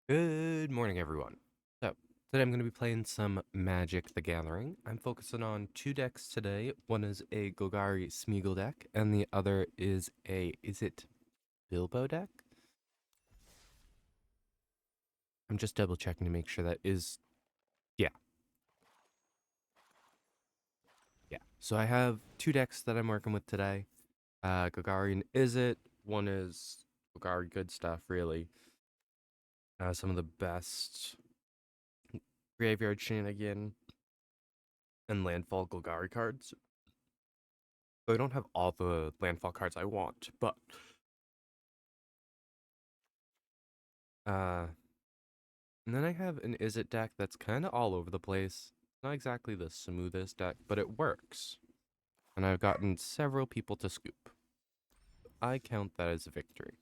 Good morning, everyone. So, today I'm going to be playing some Magic the Gathering. I'm focusing on two decks today. One is a Golgari Smeagol deck, and the other is is it Bilbo deck? I'm just double checking to make sure that is, yeah, yeah. So I have two decks that I'm working with today. Golgari and Is It. One is Golgari good stuff, really. Some of the best graveyard shenanigan and landfall Golgari cards. So I don't have all the landfall cards I want, but and then I have an Is It deck that's kind of all over the place. Not exactly the smoothest deck, but it works. And I've gotten several people to scoop. I count that as a victory.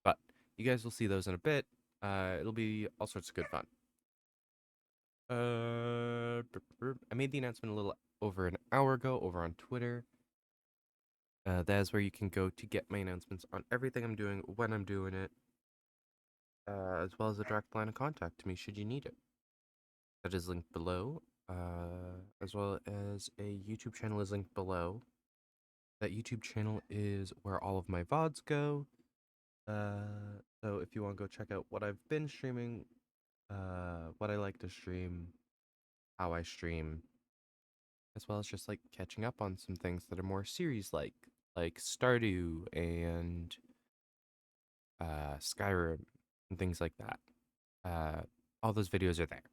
But you guys will see those in a bit. It'll be all sorts of good fun. I made the announcement a little over an hour ago over on Twitter. That is where you can go to get my announcements on everything I'm doing, when I'm doing it, as well as a direct line of contact to me should you need it. That is linked below, as well as a YouTube channel is linked below. That YouTube channel is where all of my VODs go. So if you want to go check out what I've been streaming, what I like to stream, how I stream, as well as just like catching up on some things that are more series like Stardew and Skyrim and things like that. All those videos are there.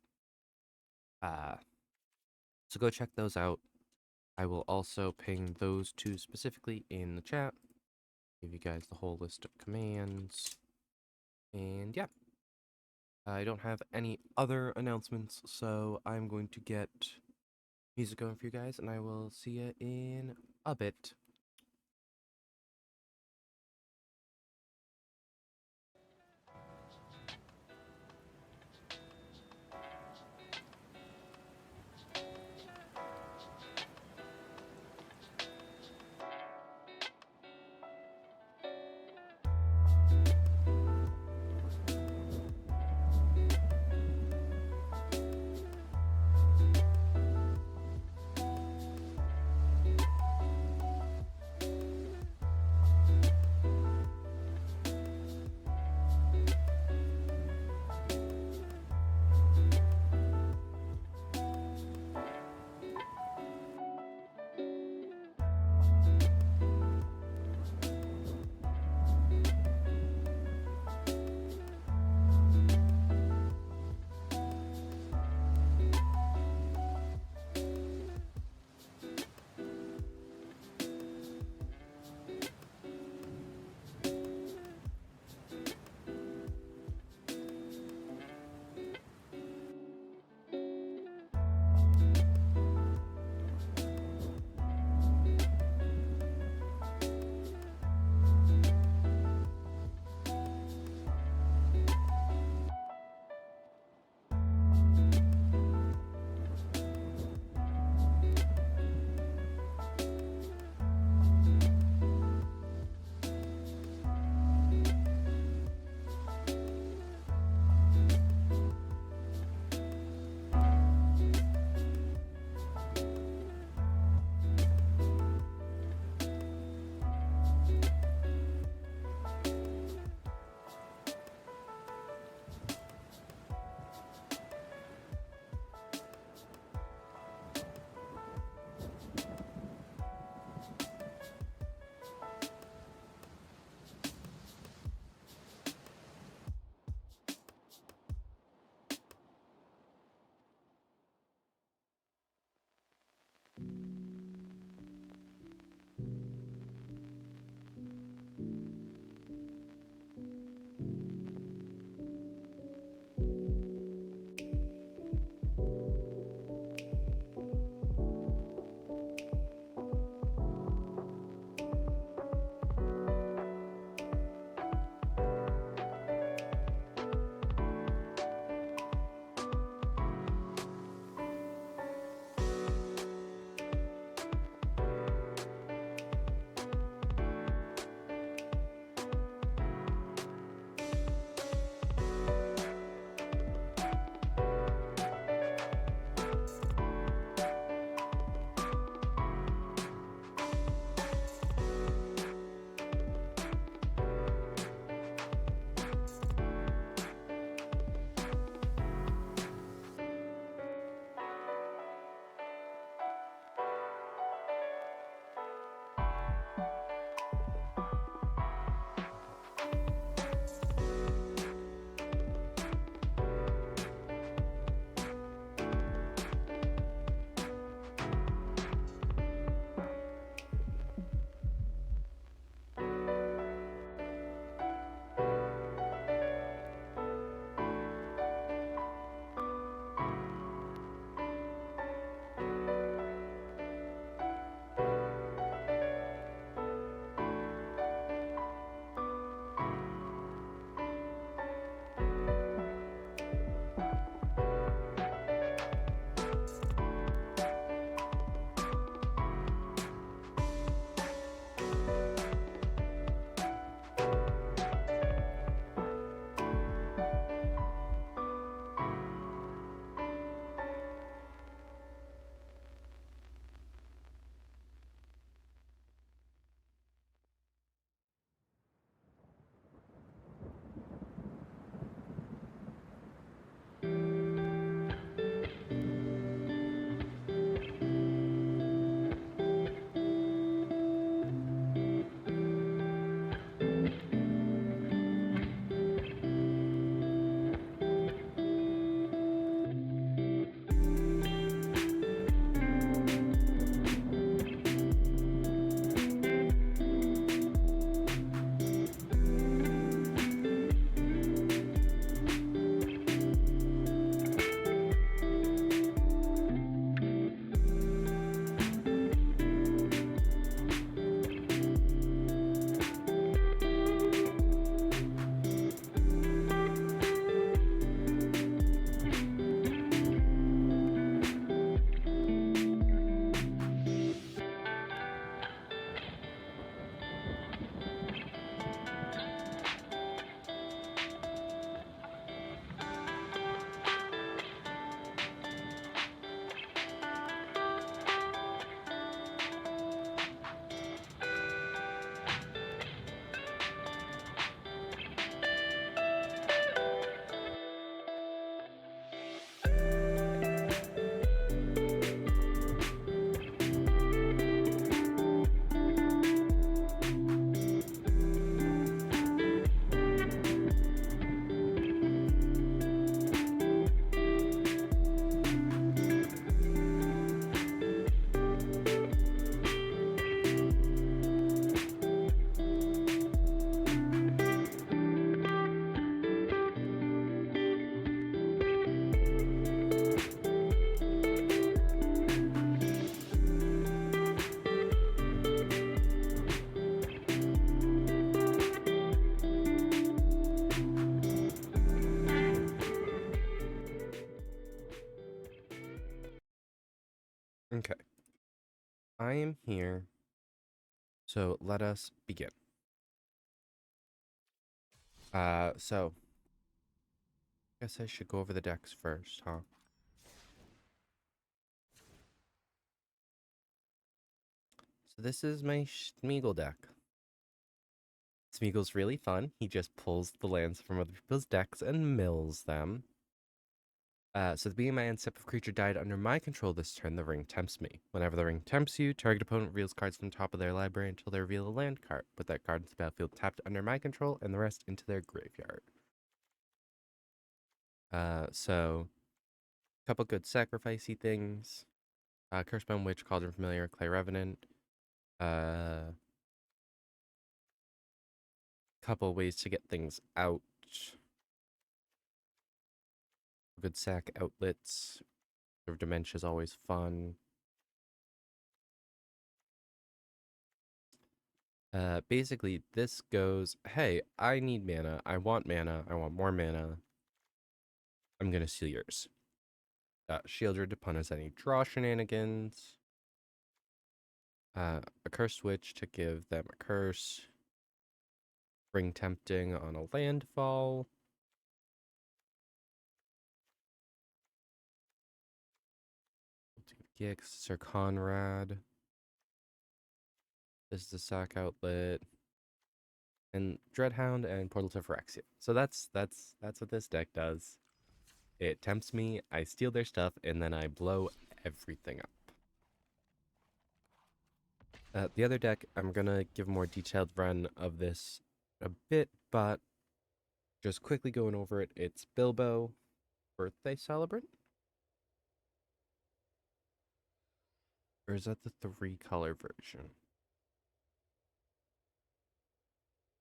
Uh, so go check those out. I will also ping those two specifically in the chat. Give you guys the whole list of commands. And yeah, I don't have any other announcements, so I'm going to get music going for you guys, and I will see you in a bit. Okay. I am here. So let us begin. So I guess I should go over the decks first, huh? So this is my Smeagol deck. Smeagol's really fun. He just pulls the lands from other people's decks and mills them. So the beginning of my end, step of creature died under my control this turn, the ring tempts me. Whenever the ring tempts you, target opponent reveals cards from the top of their library until they reveal a land card. Put that card into the battlefield tapped under my control and the rest into their graveyard. So a couple good sacrificey things. Curse-bound Witch, Cauldron Familiar, Clay Revenant. Couple ways to get things out. Good sack outlets. Dementia is always fun. Basically, this goes, hey, I need mana. I want mana. I want more mana. I'm gonna steal yours. Shield your to punish any draw shenanigans. A curse switch to give them a curse. Ring tempting on a landfall. Gix, Sir Conrad. This is the sack outlet. And Dreadhound and Portal to Phyrexia. So that's what this deck does. It tempts me, I steal their stuff, and then I blow everything up. The other deck, I'm gonna give a more detailed run of this a bit, but just quickly going over it, it's Bilbo, Birthday Celebrant? Or is that the 3-color version?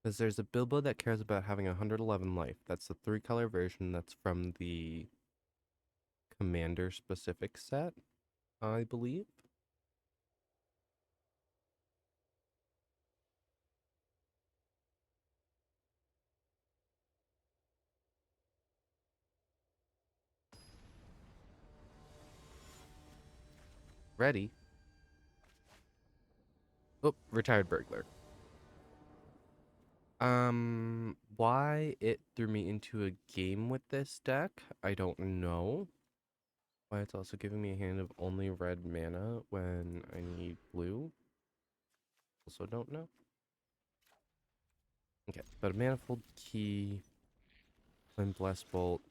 Because there's a Bilbo that cares about having 111 life. That's the 3-color version that's from the Commander specific set, I believe. Ready? Oh, retired burglar. Why it threw me into a game with this deck, I don't know. Why it's also giving me a hand of only red mana when I need blue, also don't know. Okay, but a manifold key, Flame Blast Bolt,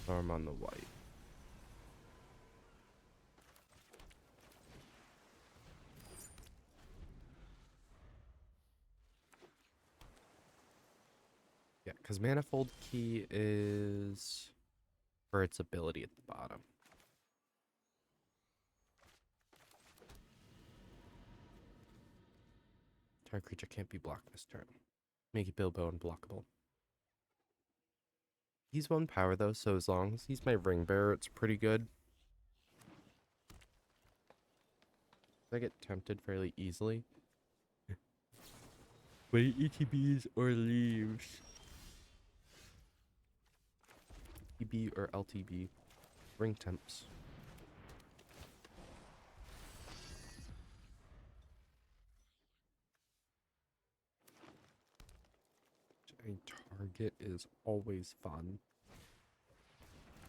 arm on the white. Yeah, because manifold key is for its ability at the bottom. Target creature can't be blocked this turn. Make it Bilbo unblockable. He's 1 power though, so as long as he's my ring bearer, it's pretty good. I get tempted fairly easily. Wait, ETBs or leaves? ETB or LTB. Ring temps. A target is always fun.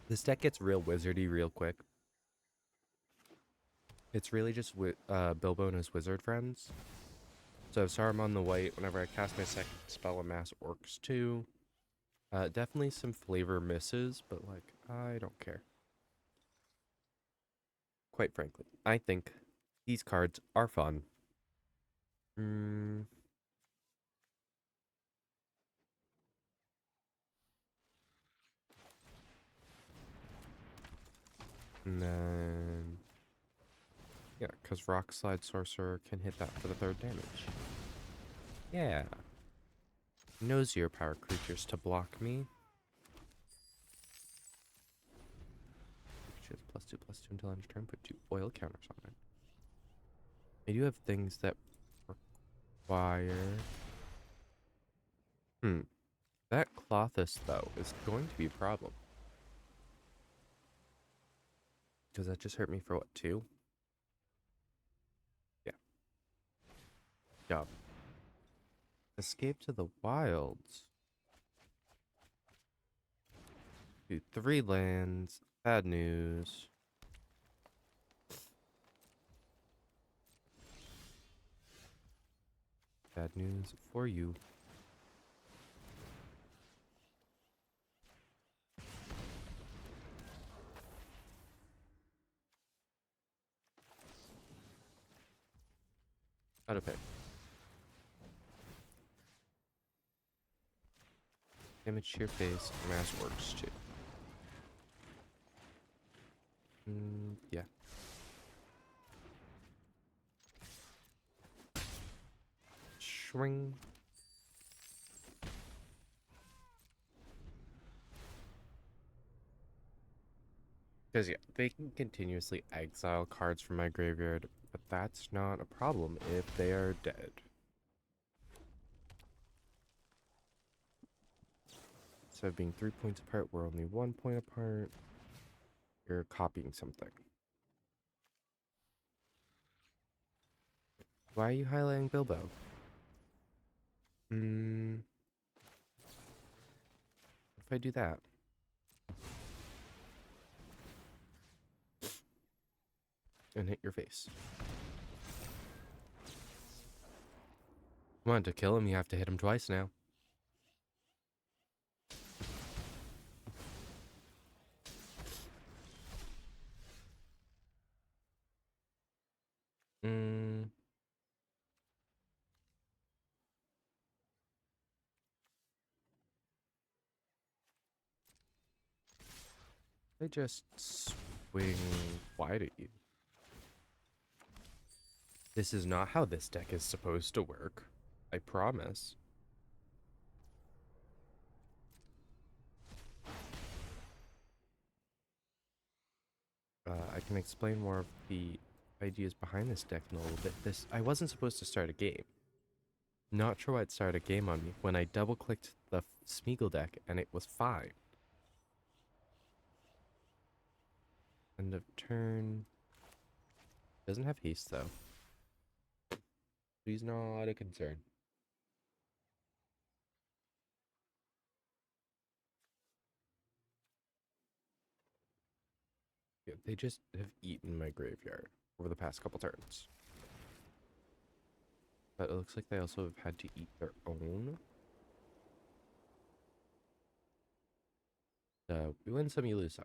This deck gets real wizardy real quick. It's really just Bilbo and his wizard friends. So Saruman the White, whenever I cast my second spell, Amass Orcs too. Definitely some flavor misses, but like, I don't care. Quite frankly, I think these cards are fun. And then, yeah, because Rock Slide Sorcerer can hit that for the 3rd damage. Yeah. Knows your power creatures to block me. She has +2/+2 until end of turn. Put 2 oil counters on it. I do have things that require... That Clothis, though, is going to be a problem. Because that just hurt me for, what, 2? Yup. Escape to the wilds. Do 3 lands. Bad news. Bad news for you. Out of pick. Damage to your face. Mass works too. Yeah. Shring. Because, yeah, they can continuously exile cards from my graveyard, but that's not a problem if they are dead. Instead of being 3 points apart, we're only 1 point apart. You're copying something. Why are you highlighting Bilbo? What if I do that? And hit your face. Come on, to kill him, you have to hit him twice now. They just swing wide at you. This is not how this deck is supposed to work. I promise. I can explain more of the ideas behind this deck in a little bit. I wasn't supposed to start a game. Not sure why it started a game on me when I double clicked the Smeagol deck and it was fine. End of turn. Doesn't have haste though. He's not a concern. Yeah, they just have eaten my graveyard over the past couple turns. But it looks like they also have had to eat their own. So we win some, you lose some.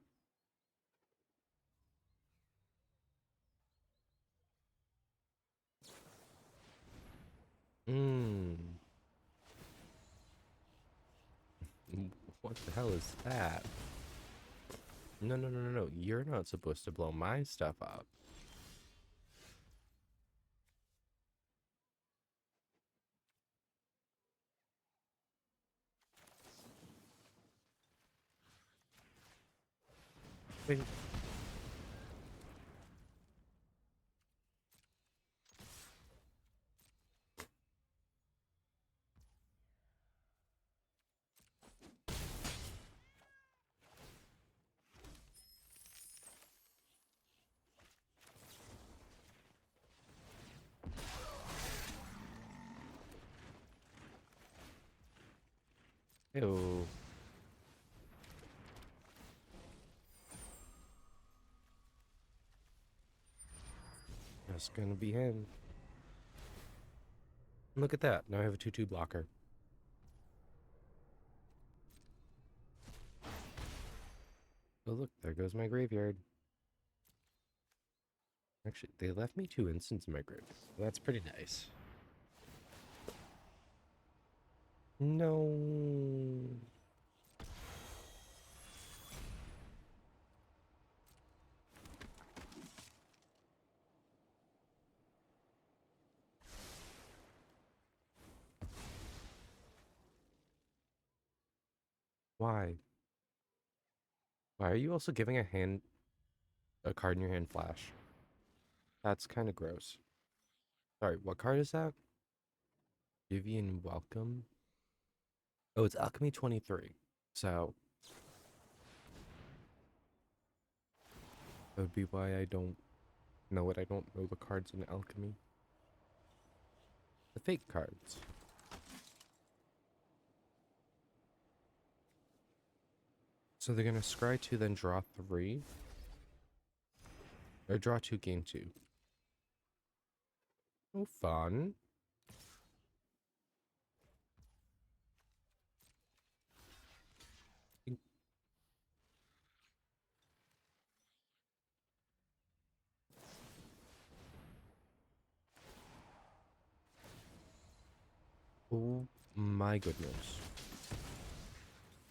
What the hell is that? No, no, no, no, no. You're not supposed to blow my stuff up. Wait. Ew. That's gonna be him. Look at that. Now I have a 2/2 blocker. Oh, look. There goes my graveyard. Actually, they left me 2 instants in my graveyard. That's pretty nice. No. Why? Why are you also giving a card in your hand flash? That's kind of gross. Sorry, what card is that? Vivian Welcome? Oh, it's Alchemy 23. So that would be why I don't know what I don't know the cards in Alchemy. the fake cards. So they're gonna scry 2, then draw 3. Or draw 2, gain 2. Oh, fun. Oh my goodness.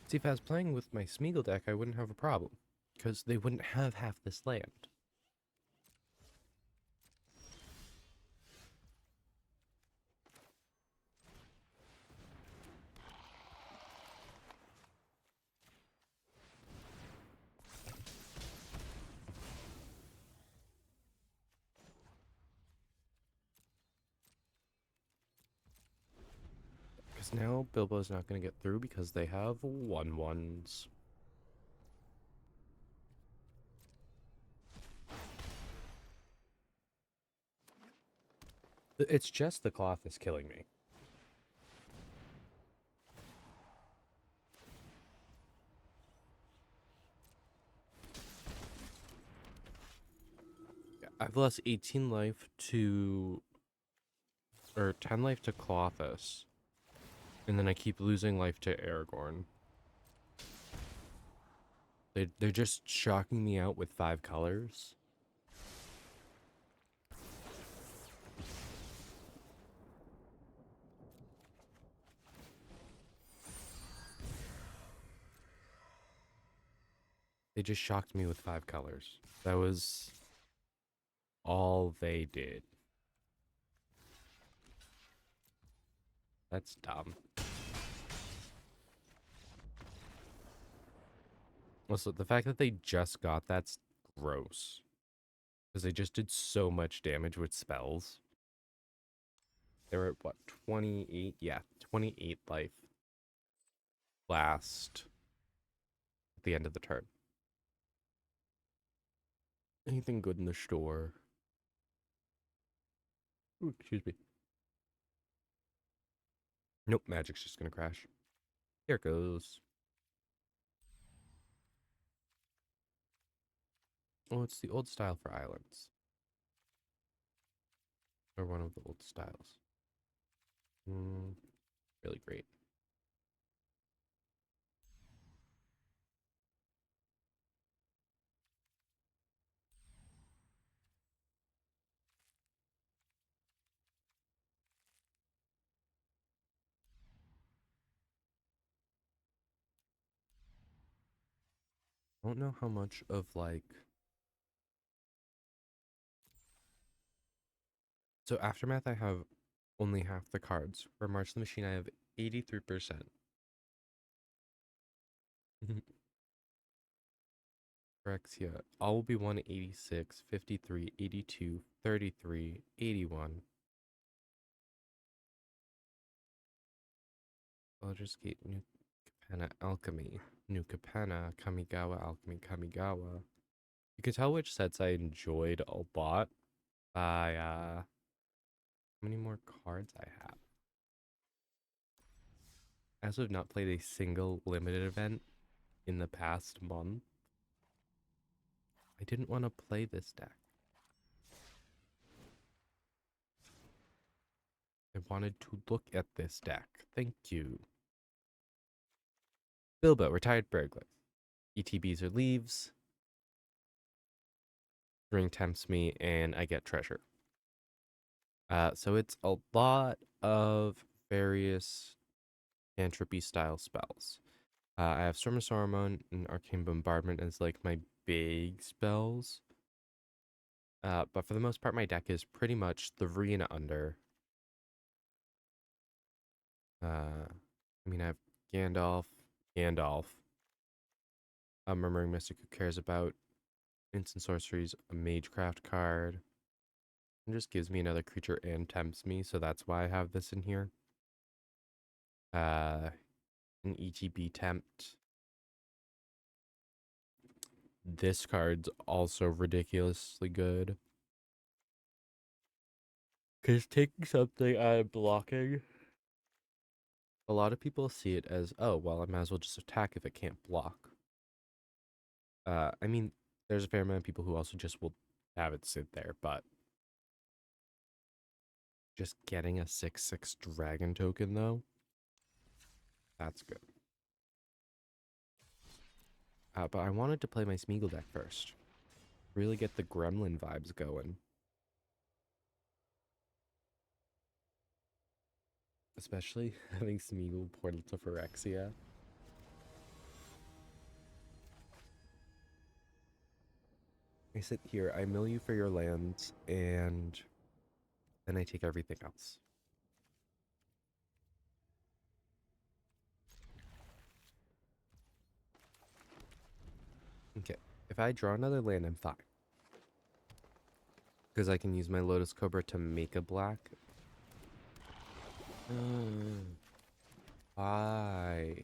See, if I was playing with my Smeagol deck, I wouldn't have a problem. Because they wouldn't have half this land. Because now Bilbo's not going to get through because they have 1/1s. It's just the cloth is killing me. I've lost 18 life to... or 10 life to Clothis. And then I keep losing life to Aragorn. They're just shocking me out with 5 colors. They just shocked me with 5 colors. That was all they did. That's dumb. Also, the fact that they just got that's gross. Because they just did so much damage with spells. They were at what, 28? Yeah, 28 life last at the end of the turn. Anything good in the store? Ooh, excuse me. Nope, magic's just gonna crash. Here it goes. Oh, it's the old style for islands. Or one of the old styles. Really great. I don't know how much of like... So Aftermath I have only half the cards. For March the Machine I have 83%. Phyrexia, all will be 186, 53, 82, 33, 81. Baldur's Gate, New Capenna Alchemy, New Capenna, Kamigawa Alchemy, Kamigawa. You can tell which sets I enjoyed a lot by how many more cards I have. I also have not played a single limited event in the past month. I didn't want to play this deck. I wanted to look at this deck. Thank you. Bilbo, retired burglar. ETBs or leaves. Ring tempts me and I get treasure. So it's a lot of various entropy style spells. I have Storm of Saruman and Arcane Bombardment as like my big spells. But for the most part, my deck is pretty much 3 and under. I mean, I have Gandalf, a Murmuring Mystic who cares about instant sorceries, a Magecraft card. It just gives me another creature and tempts me, so that's why I have this in here. An ETB tempt. This card's also ridiculously good. Because taking something I'm blocking, a lot of people see it as, oh, well, I might as well just attack if it can't block. I mean, there's a fair amount of people who also just will have it sit there, but just getting a 6/6 dragon token, though, that's good. But I wanted to play my Smeagol deck first. Really get the Gremlin vibes going. Especially having Smeagol Portal to Phyrexia. I sit here, I mill you for your lands, and then I take everything else. Okay, if I draw another land, I'm fine. Because I can use my Lotus Cobra to make a black. Why?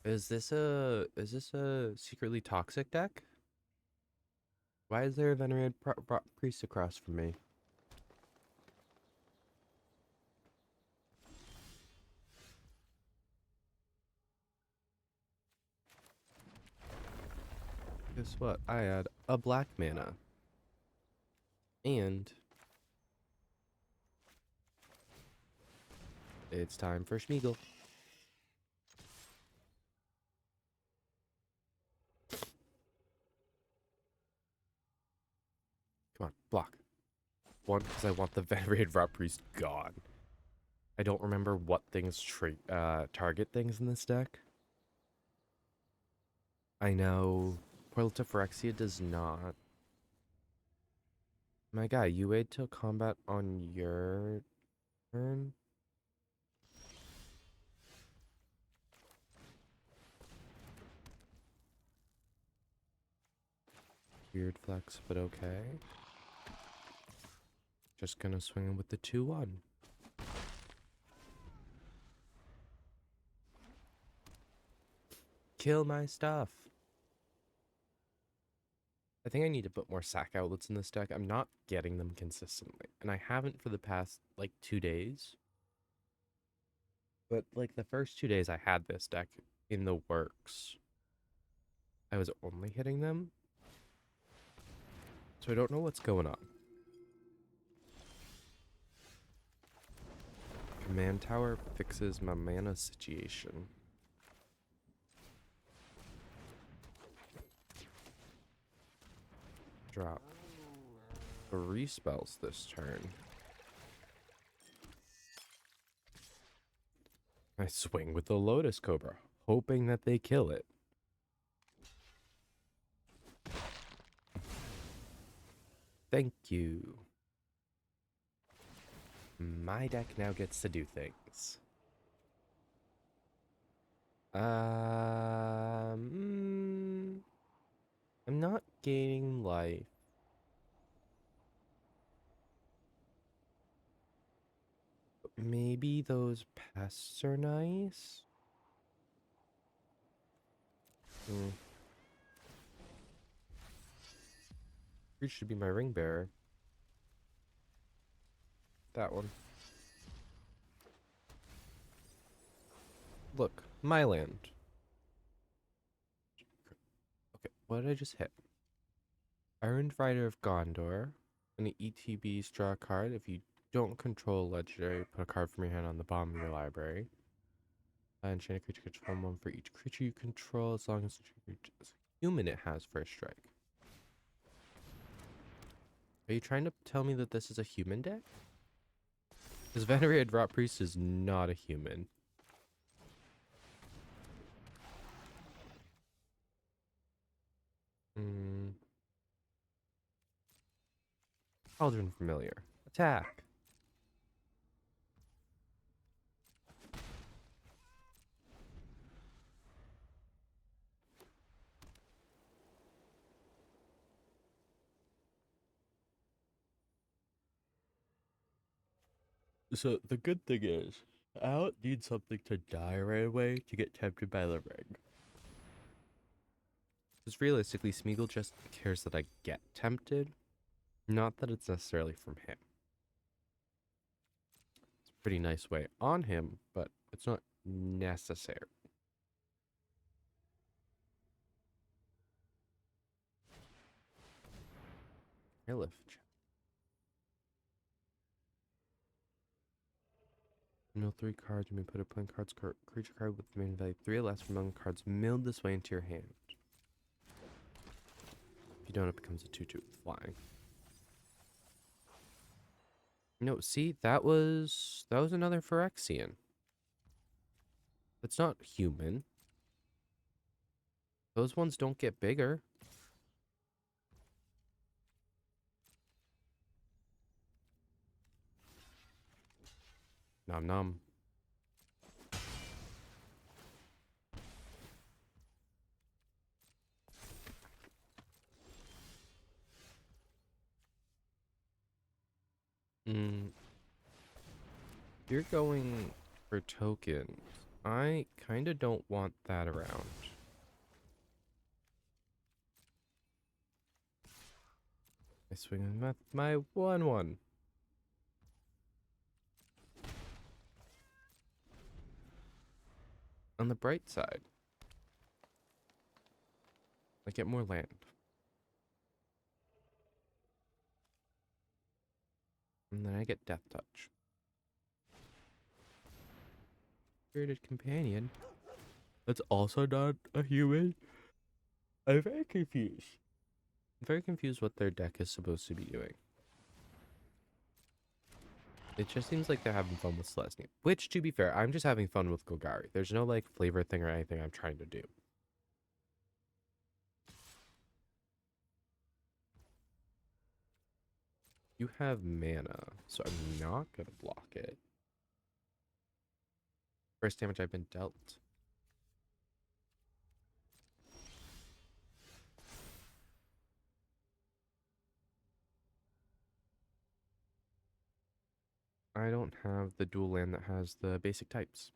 Is this a secretly toxic deck? Why is there a venerated priest across from me? Guess what? I had a black mana. And it's time for Schmeagol. Come on, block. One, because I want the venerated rot priest gone. I don't remember what things target things in this deck. I know Portal to Phyrexia does not. My guy, you wait till combat on your turn? Weird flex, but okay. Just gonna swing him with the 2/1. Kill my stuff. I think I need to put more sack outlets in this deck. I'm not getting them consistently. And I haven't for the past, like, 2 days. But, like, the first 2 days I had this deck in the works, I was only hitting them. So I don't know what's going on. Command Tower fixes my mana situation. Drop 3 spells this turn. I swing with the Lotus Cobra, hoping that they kill it. Thank you. My deck now gets to do things. I'm not gaining life. Maybe those pests are nice? Hmm. It should be my ring bearer. That one. Look, my land. Okay, what did I just hit? Iron Rider of Gondor. An ETBs draw a card. If you don't control legendary, put a card from your hand on the bottom of your library. Enchant a creature control 1 for each creature you control, as long as it's a human it has first strike. Are you trying to tell me that this is a human deck? This venerated rot priest is not a human. Cauldron Familiar. Attack. So the good thing is, I don't need something to die right away to get tempted by the ring. Because realistically, Smeagol just cares that I get tempted, Not that it's necessarily from him. It's a pretty nice way on him, but it's not necessary. I live. Mill 3 cards. You may put a playing cards creature card with the main value 3 or less from among cards milled this way into your hand. If you don't, it becomes a 2/2 with flying. No, see, that was another Phyrexian. That's not human. Those ones don't get bigger. Nom nom. Mm, you're going for tokens. I kind of don't want that around. I swing with my 1/1. On the bright side, I get more land. And then I get Death Touch. Spirited Companion. That's also not a human. I'm very confused. I'm very confused what their deck is supposed to be doing. It just seems like they're having fun with Celestia. Which, to be fair, I'm just having fun with Golgari. There's no, like, flavor thing or anything I'm trying to do. You have mana, so I'm not gonna block it. First damage I've been dealt. I don't have the dual land that has the basic types.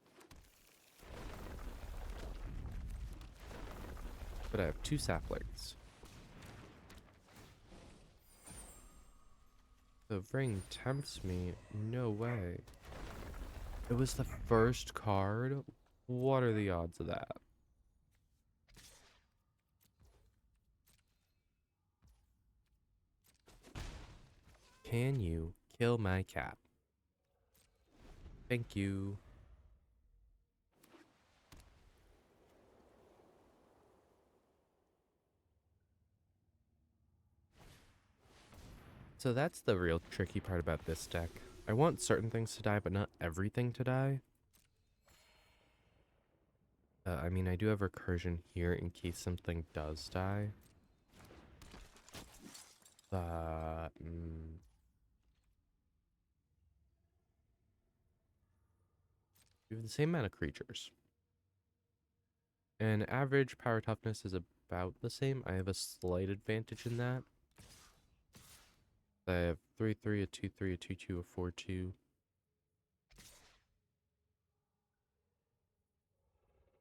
But I have 2 saplings. The ring tempts me. No way. It was the first card? What are the odds of that? Can you kill my cat? Thank you. So that's the real tricky part about this deck. I want certain things to die, but not everything to die. I mean, I do have recursion here in case something does die. But... we have the same amount of creatures. And average power toughness is about the same. I have a slight advantage in that. I have 3/3, a 2/3, a 2/2, a 4/2.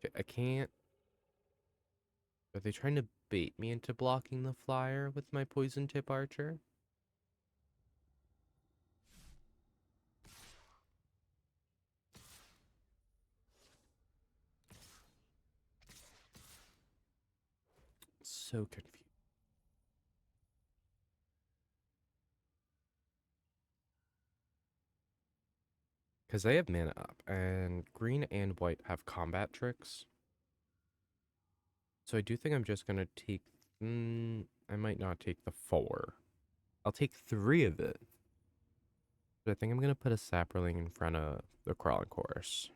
Okay, I can't. Are they trying to bait me into blocking the flyer with my poison tip archer? So confused. Because they have mana up, and green and white have combat tricks. So I do think I'm just going to take... I might not take the 4. I'll take 3 of it. But I think I'm going to put a sapperling in front of the crawling chorus.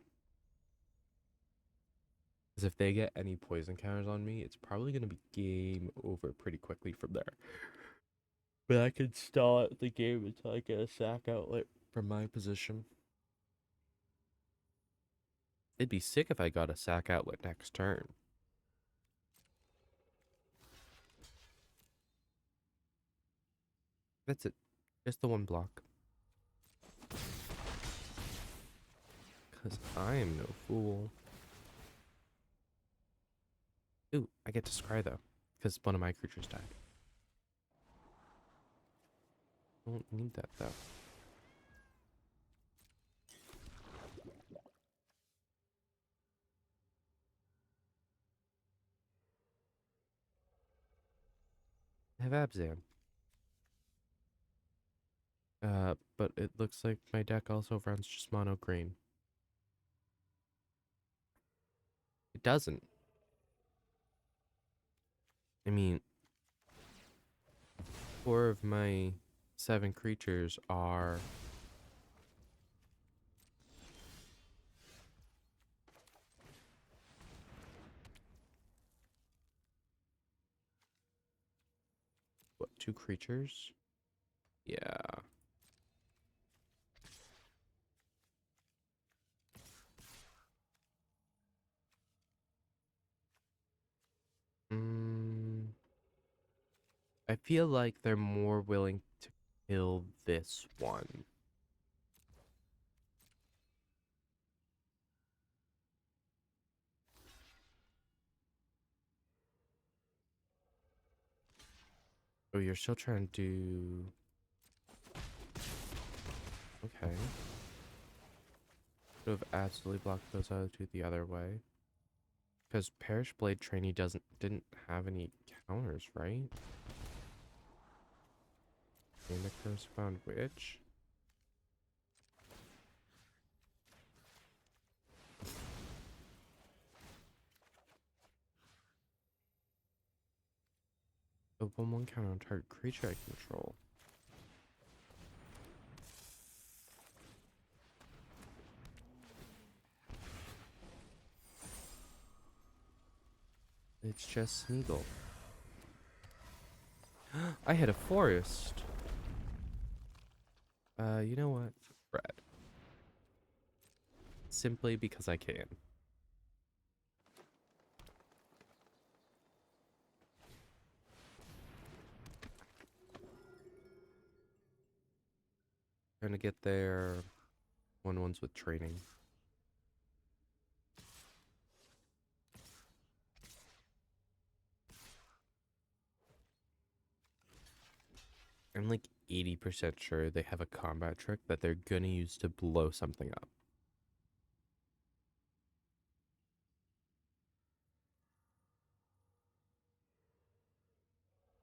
Because if they get any poison counters on me, it's probably going to be game over pretty quickly from there. But I can stall out the game until I get a sack outlet from my position. It'd be sick if I got a sack outlet next turn. That's it. Just the 1 block. Because I am no fool. Ooh, I get to scry though. Because one of my creatures died. Don't need that though. I have Abzan. But it looks like my deck also runs just mono green. It doesn't. I mean, 4 of my 7 creatures are what, 2 creatures? Yeah. Mm, I feel like they're more willing to kill this one. Oh, you're still trying to do... Okay. Should have absolutely blocked those other 2 the other way. Because Perish Blade Trainee didn't have any counters, right? And the Correspond Witch? The 1/1 counter on target creature I control. It's just Smeagol. I hit a forest. You know what? Red. Simply because I can. Trying to get their 1/1s with training. I'm like 80% sure they have a combat trick that they're gonna use to blow something up.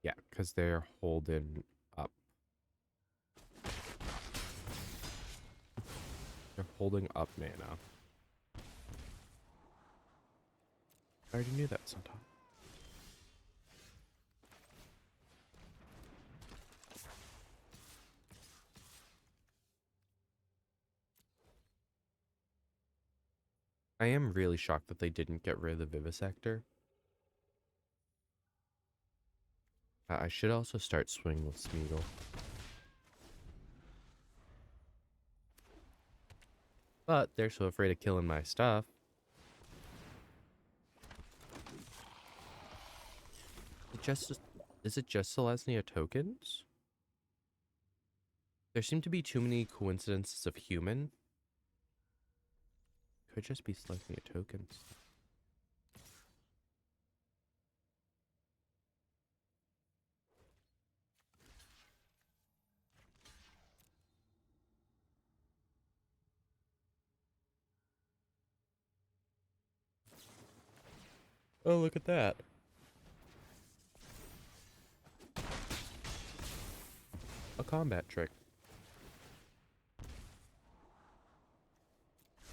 Yeah, because they're holding up. They're holding up mana. I already knew that was on top. I am really shocked that they didn't get rid of the Vivisector. I should also start swinging with Smeagol. But they're so afraid of killing my stuff. Is it just Selesnya tokens? There seem to be too many coincidences of human. Could just be Selesnya tokens. Oh, look at that. A combat trick.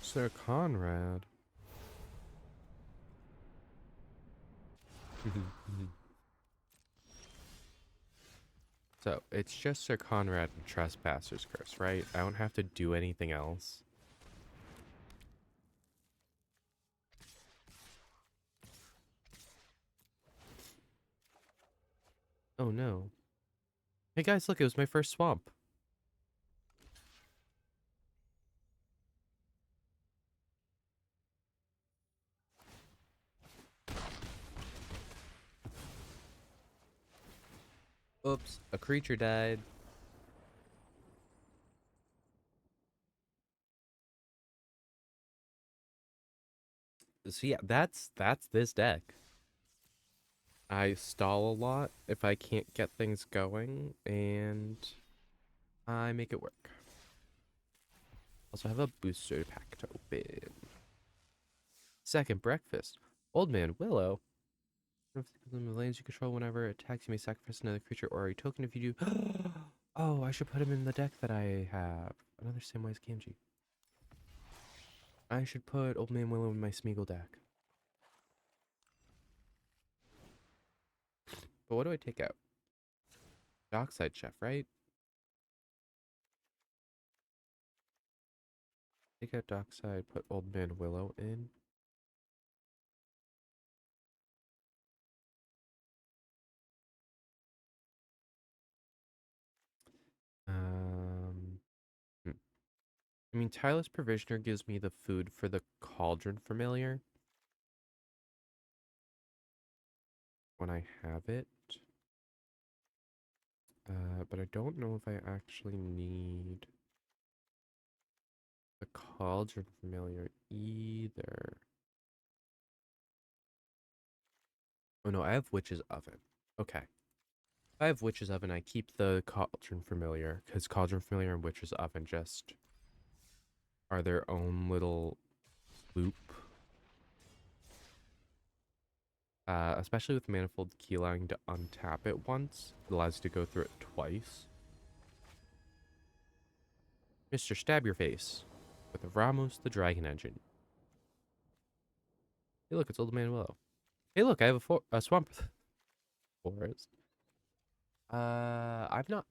Sir Conrad. So, it's just Sir Conrad and Trespasser's Curse, right? I don't have to do anything else. Oh no. Hey guys, look, it was my first swamp. Oops, a creature died. So yeah, that's this deck. I stall a lot if I can't get things going, and I make it work. Also have a booster pack to open. Second breakfast. Old Man Willow. If the lanes you control whenever it attacks, you may sacrifice another creature or a token if you do. Oh, I should put him in the deck that I have. Another Samwise Gamgee. I should put Old Man Willow in my Smeagol deck. But what do I take out? Dockside Chef, right? Take out Dockside, put Old Man Willow in. Um, hmm. I mean, Tireless Provisioner gives me the food for the Cauldron Familiar when I have it. But I don't know if I actually need the Cauldron Familiar either. Oh no, I have Witch's Oven. Okay. If I have Witch's Oven, I keep the Cauldron Familiar, because Cauldron Familiar and Witch's Oven just are their own little loop. Especially with Manifold Key allowing to untap it once. It allows you to go through it twice. Mr. Stab Your Face with Ramos the Dragon Engine. Hey look, it's Old Man Willow. Hey look, I have a swamp forest. I'm not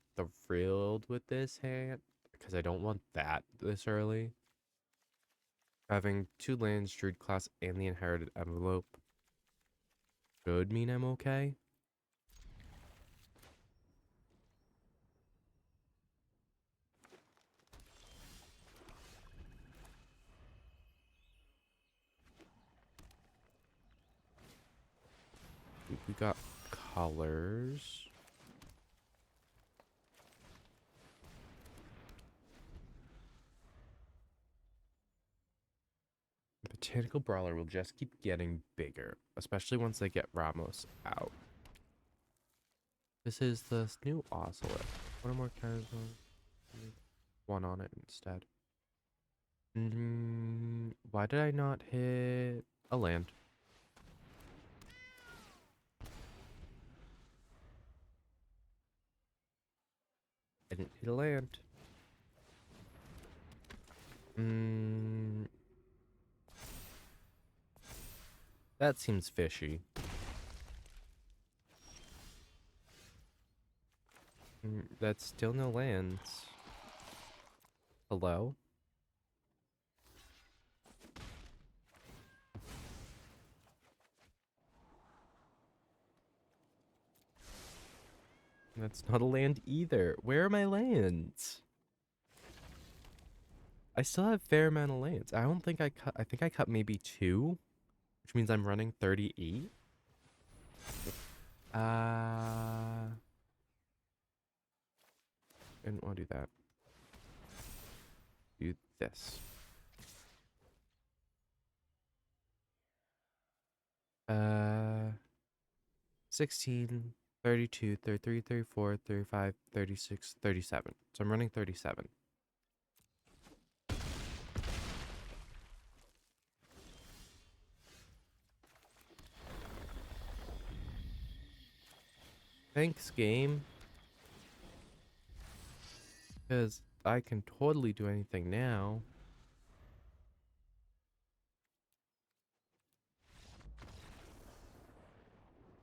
thrilled with this hand because I don't want that this early. Having 2 lands, Druid class, and the Inherited Envelope should mean I'm okay. We got colors. Botanical Brawler will just keep getting bigger, especially once they get Ramos out. This is the new Oscillate. One more cards on one on it instead. Why did I not hit a land? I didn't hit a land. That seems fishy. That's still no lands. Hello? That's not a land either. Where are my lands? I still have a fair amount of lands. I don't think I cut. I think I cut maybe 2, which means I'm running 38. I didn't want to do that. Do this. 16, 32, 33, 34, 35, 36, 37. So I'm running 37. Thanks, game. Because I can totally do anything now.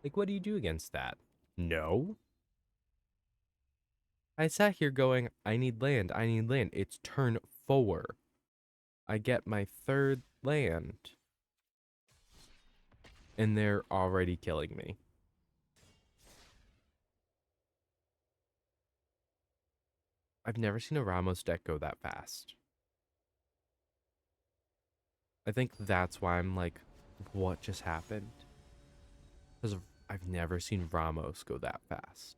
Like, what do you do against that? No. I sat here going, I need land, I need land. It's turn 4. I get my 3rd land. And they're already killing me. I've never seen a Ramos deck go that fast. I think that's why I'm like, what just happened? Because I've never seen Ramos go that fast.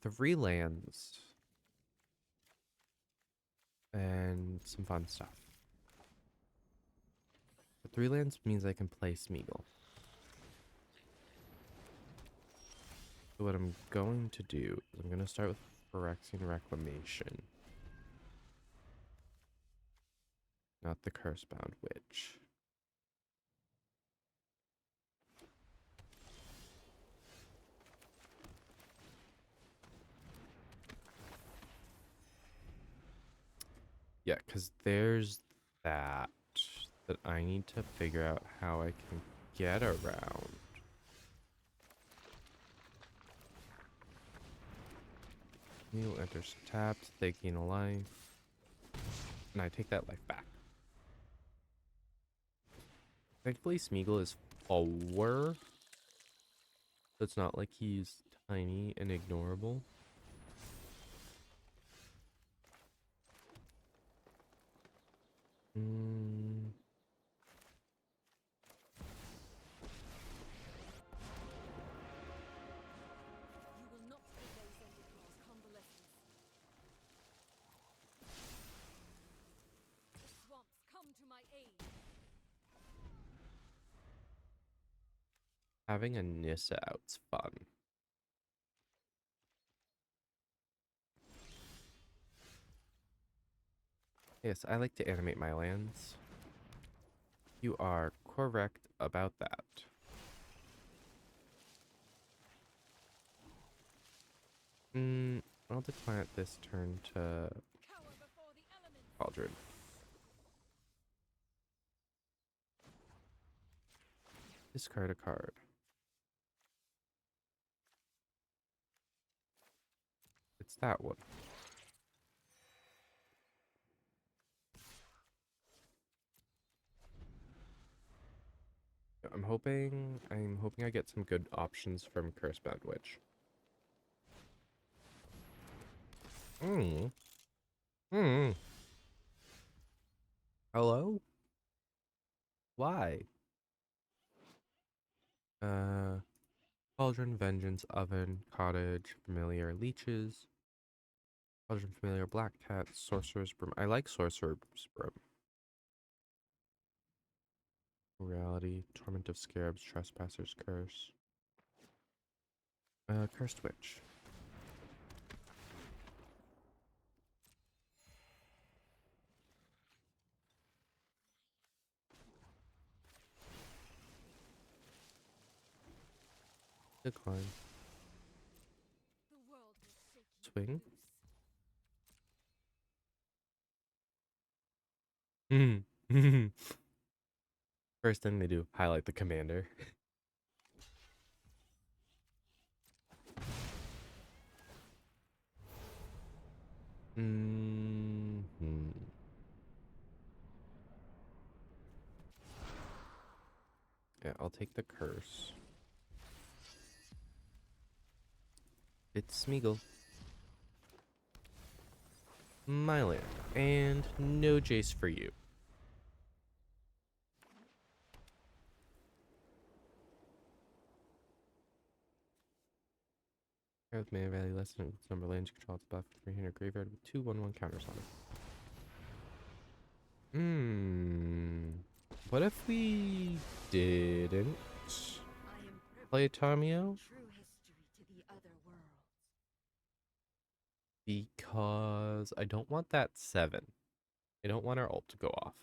3 lands. And some fun stuff. The 3 lands means I can play Smeagol. So what I'm going to do is I'm going to start with Phyrexian Reclamation. Not the Cursebound Witch. Yeah, because there's that I need to figure out how I can get around. Needle enters tapped, they gain a life. And I take that life back. Thankfully, Smeagol is 4. So it's not like he's tiny and ignorable. Mm. Having a Nissa out's fun. Yes, I like to animate my lands. You are correct about that. I'll decline it this turn to Cauldron. Discard a card. It's that one. I'm hoping I get some good options from Cursebound Witch. Hmm. Hmm. Hello? Why? Uh, Cauldron, Vengeance, Oven, Cottage, Familiar, Leeches, Cauldron, Familiar, Black Cat, Sorcerer's Broom. I like Sorcerer's Broom. Reality, Torment of Scarabs, Trespasser's Curse. Cursed Witch. Decline. Swing. First thing they do, highlight the commander. Yeah, I'll take the curse. It's Smeagol. My land. And no Jace for you. With mana value less than its number of lands you control, it's buffed from your graveyard with 2/1/1 counters on it. What if we didn't play Tamio? Because I don't want that 7. I don't want our ult to go off.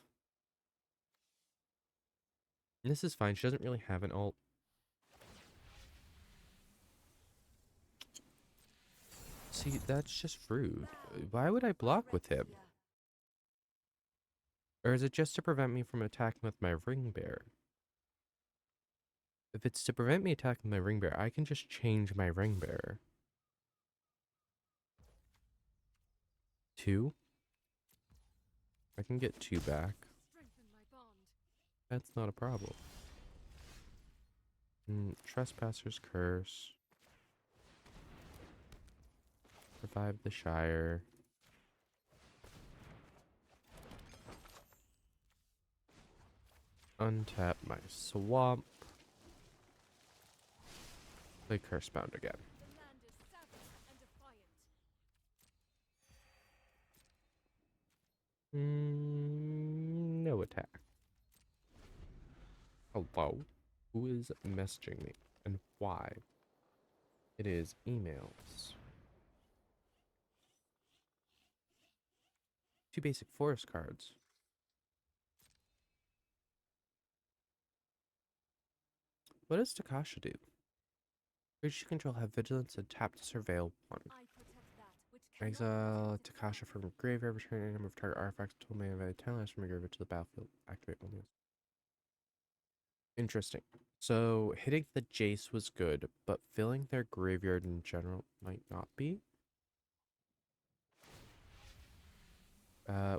And this is fine. She doesn't really have an ult. See, that's just rude. Why would I block with him? Or is it just to prevent me from attacking with my ring bearer? If it's to prevent me attacking my ring bearer, I can just change my ring bearer. 2? I can get 2 back. That's not a problem. Trespasser's Curse. Revive the Shire. Untap my Swamp. Play Cursebound again. No attack. Hello? Who is messaging me? And why? It is emails. 2 basic forest cards. What does Takasha do? Creatures you control have vigilance and tap to surveil 1. Exile Takasha from graveyard, return any number of target artifacts until may invade 10 lives from your graveyard to the battlefield. Activate only. Interesting. So hitting the Jace was good, but filling their graveyard in general might not be.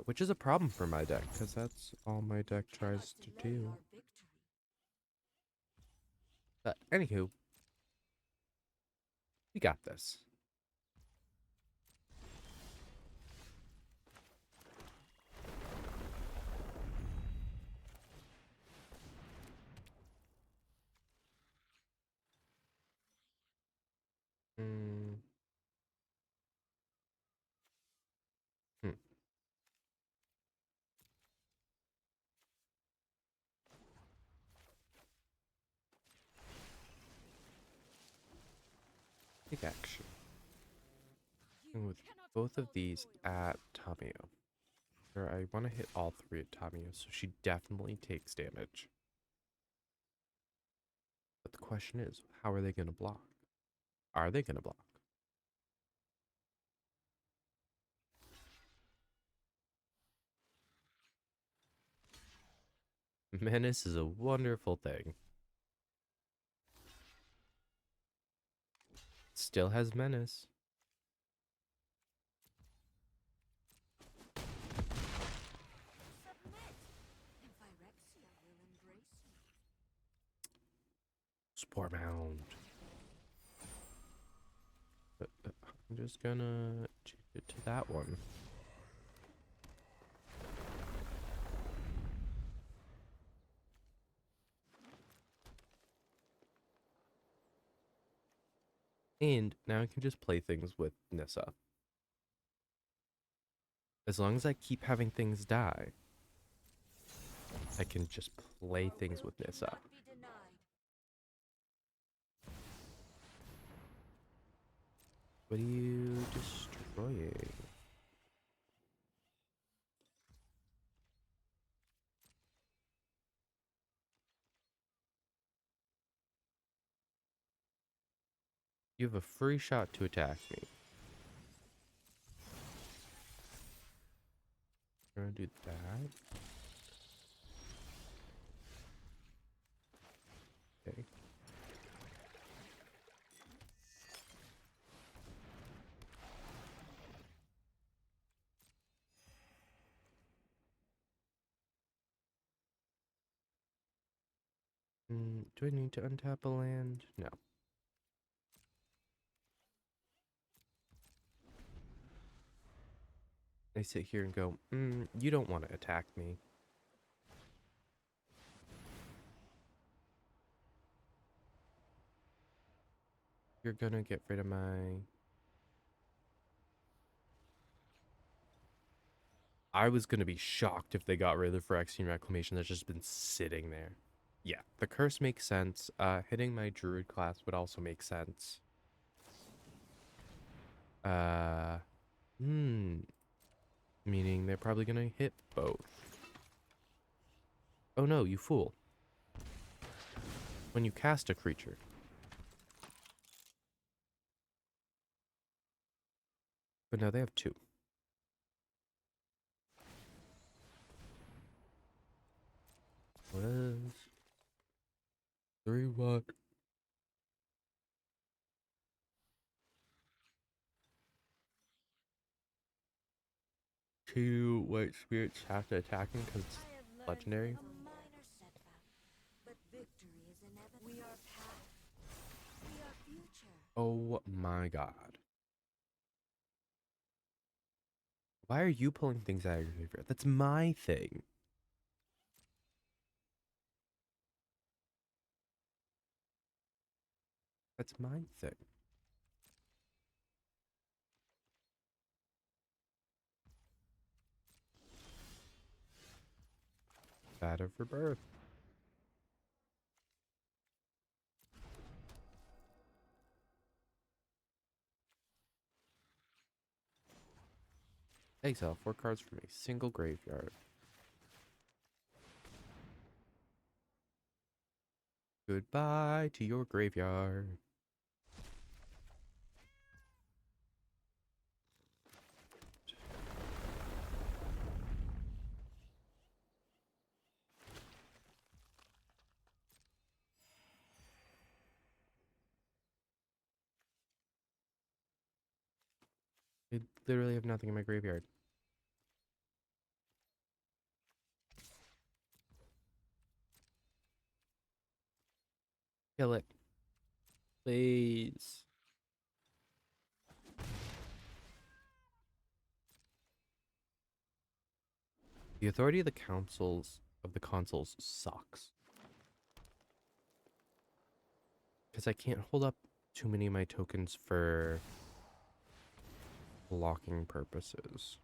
Which is a problem for my deck, because that's all my deck tries to do. But anywho, we got this. Mm. Hmm. Take action. And with both of these at Tamio. Sure, I want to hit all 3 at Tamio, so she definitely takes damage. But the question is, how are they going to block? Are they going to block? Menace is a wonderful thing. Still has menace. Spore Mound. I'm just gonna change it to that one. And now I can just play things with Nissa. As long as I keep having things die, I can just play things with Nissa. What are you destroying? You have a free shot to attack me. I'm gonna do that. Okay. Do I need to untap a land? No. I sit here and go, you don't want to attack me. You're gonna get rid of my... I was gonna be shocked if they got rid of the Phyrexian Reclamation that's just been sitting there. Yeah, the curse makes sense. Hitting my druid class would also make sense. Uh, Meaning they're probably gonna hit both. Oh no, you fool. When you cast a creature. But now they have 2. What is... 3 what? 2 white spirits have to attack me because it's legendary? Oh my god. Why are you pulling things out of your graveyard? That's my thing. That's my thing. Batter for birth. Exile 4 cards from a single graveyard. Goodbye to your graveyard. I literally have nothing in my graveyard. Kill it. Please. The authority of the councils of the consoles sucks. Because I can't hold up too many of my tokens for blocking purposes.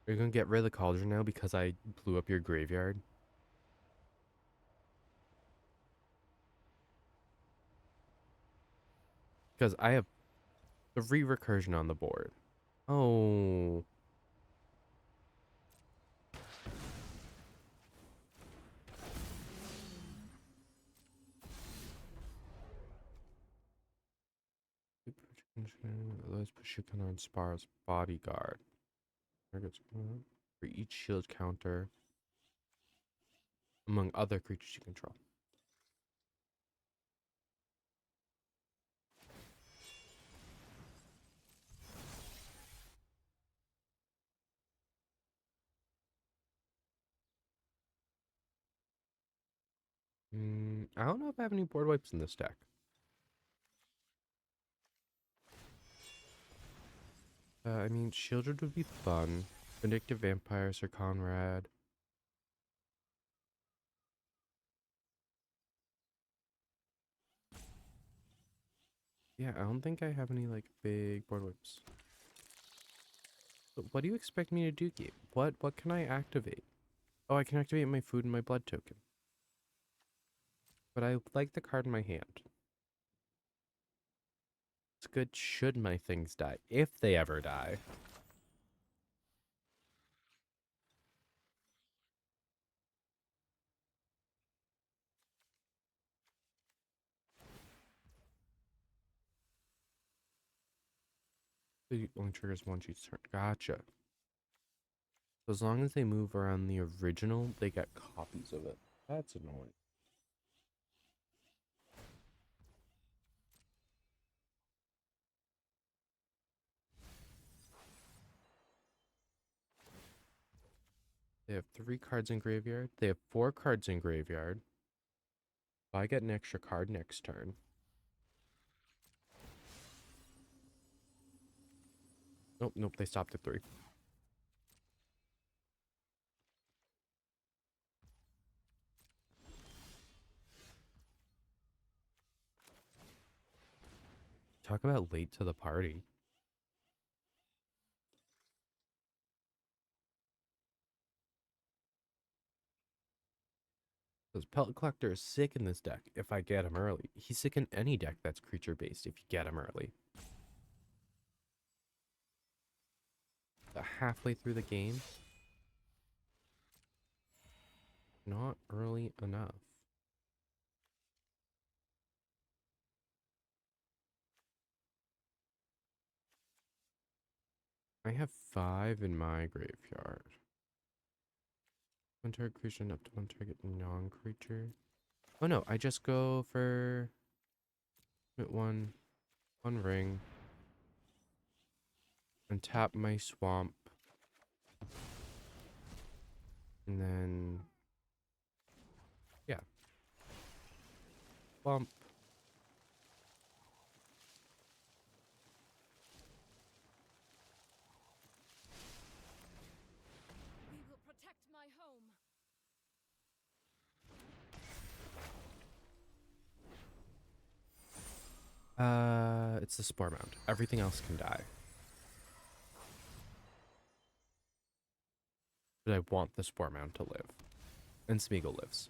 Are you gonna get rid of the cauldron now because I blew up your graveyard? Because I have 3 recursion on the board. Oh. Let's put Shukon on Spar's bodyguard. Targets for each shield counter among other creatures you control. I don't know if I have any board wipes in this deck. I mean, Shieldred would be fun. Vindictive Vampire, Sir Conrad. Yeah, I don't think I have any, like, big board wipes. But what do you expect me to do, Gabe? What can I activate? Oh, I can activate my food and my blood token. But I like the card in my hand. It's good should my things die, if they ever die. It only triggers once each turn. Gotcha. So as long as they move around the original, they get copies of it. That's annoying. They have 3 cards in graveyard. They have 4 cards in graveyard. I get an extra card next turn. Nope, nope, they stopped at 3. Talk about late to the party. This Pellet Collector is sick in this deck if I get him early. He's sick in any deck that's creature based if you get him early. Halfway through the game, not early enough. I have 5 in my graveyard. One target creature up to one target non-creature. Oh no, I just go for one ring and tap my swamp. And then yeah. Bump. We will protect my home. It's the Spore Mound. Everything else can die. But I want the Spore Mound to live. And Smeagol lives.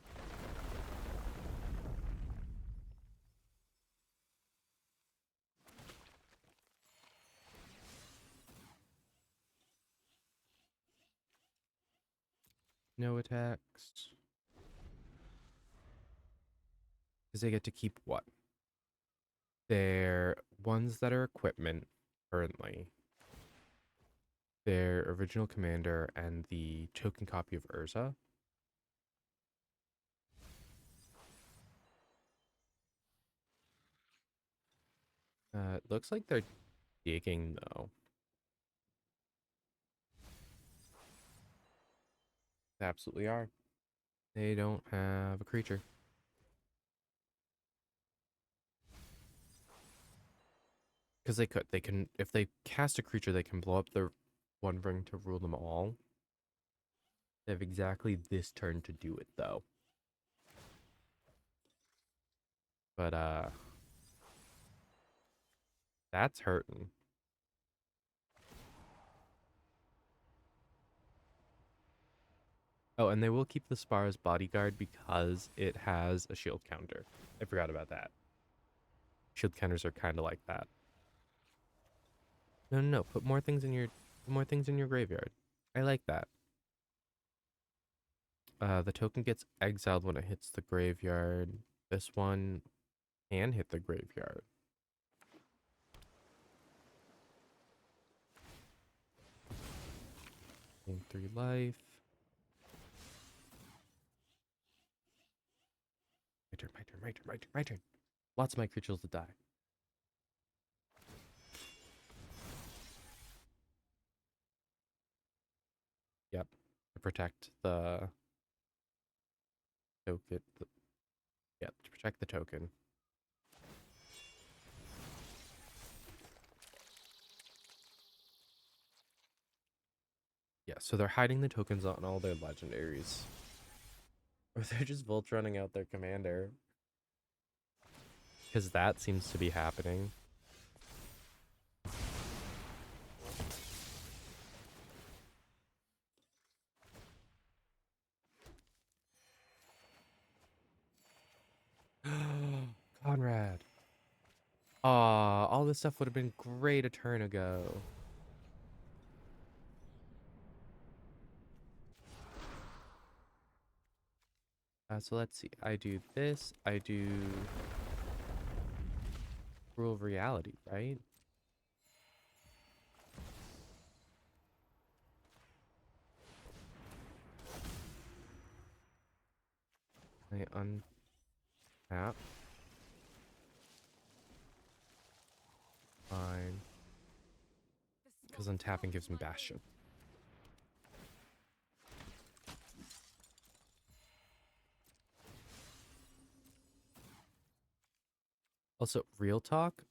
No attacks. Because they get to keep what? Their ones that are equipment currently. Their original commander and the token copy of Urza. It looks like they're digging though. They absolutely are. They don't have a creature. Because they could. They can, if they cast a creature, they can blow up their one ring to rule them all. They have exactly this turn to do it though. But that's hurting. Oh, and they will keep the Spar's bodyguard because it has a shield counter. I forgot about that. Shield counters are kind of like that. No, no, no. Put more things in your graveyard. I like that. The token gets exiled when it hits the graveyard. This one can hit the graveyard. Gain 3 life. My turn, my turn, my turn, my turn, my turn. Lots of my creatures to die. Yep. To protect the token. Yeah, to protect the token. Yeah, so they're hiding the tokens on all their legendaries. Or they're just Voltroning out their commander. Because that seems to be happening. Conrad. Aw, all this stuff would have been great a turn ago. So let's see. I do this. I do Rule of Reality, right? I untap. Fine. Because untapping gives me Bastion. Also, real talk,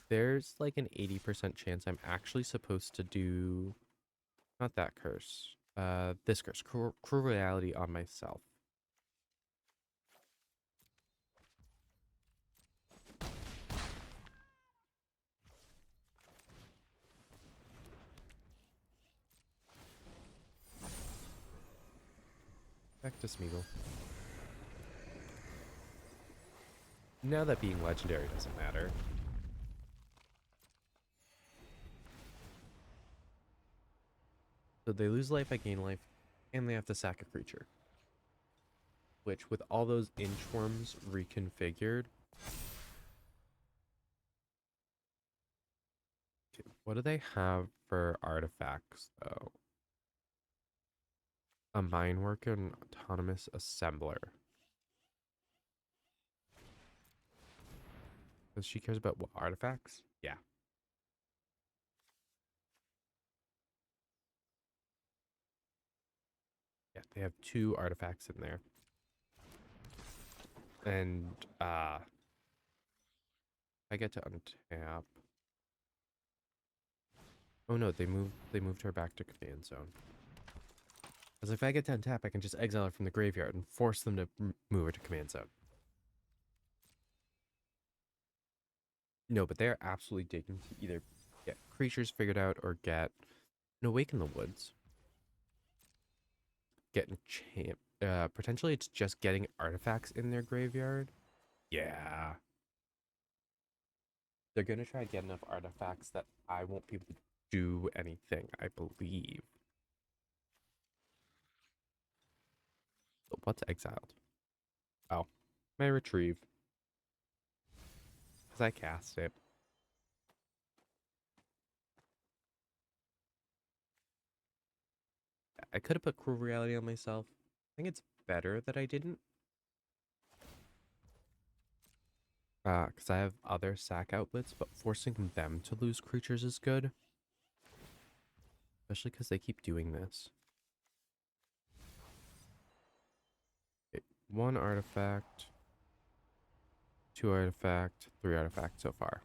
there's like an 80% chance I'm actually supposed to do not that curse. This curse, cruel reality on myself. Back to Smeagol. Now that being legendary doesn't matter. So they lose life, I gain life, and they have to sack a creature. Which, with all those inchworms reconfigured. Okay, what do they have for artifacts, though? A mineworker and autonomous assembler. Because she cares about what artifacts? Yeah. Yeah, they have 2 artifacts in there. And I get to untap. Oh no, they moved her back to command zone. Because if I get to untap, I can just exile her from the graveyard and force them to move her to command zone. No, but they're absolutely digging to either get creatures figured out or get an Awaken the Woods. Get enchant. Potentially it's just getting artifacts in their graveyard. Yeah. They're gonna try to get enough artifacts that I won't be able to do anything, I believe. What's exiled? Oh, may retrieve. Because I cast it. I could have put Cruel Reality on myself. I think it's better that I didn't. Because I have other sack outlets, but forcing them to lose creatures is good. Especially because they keep doing this. Okay, 1 artifact, 2 artifact, 3 artifact so far.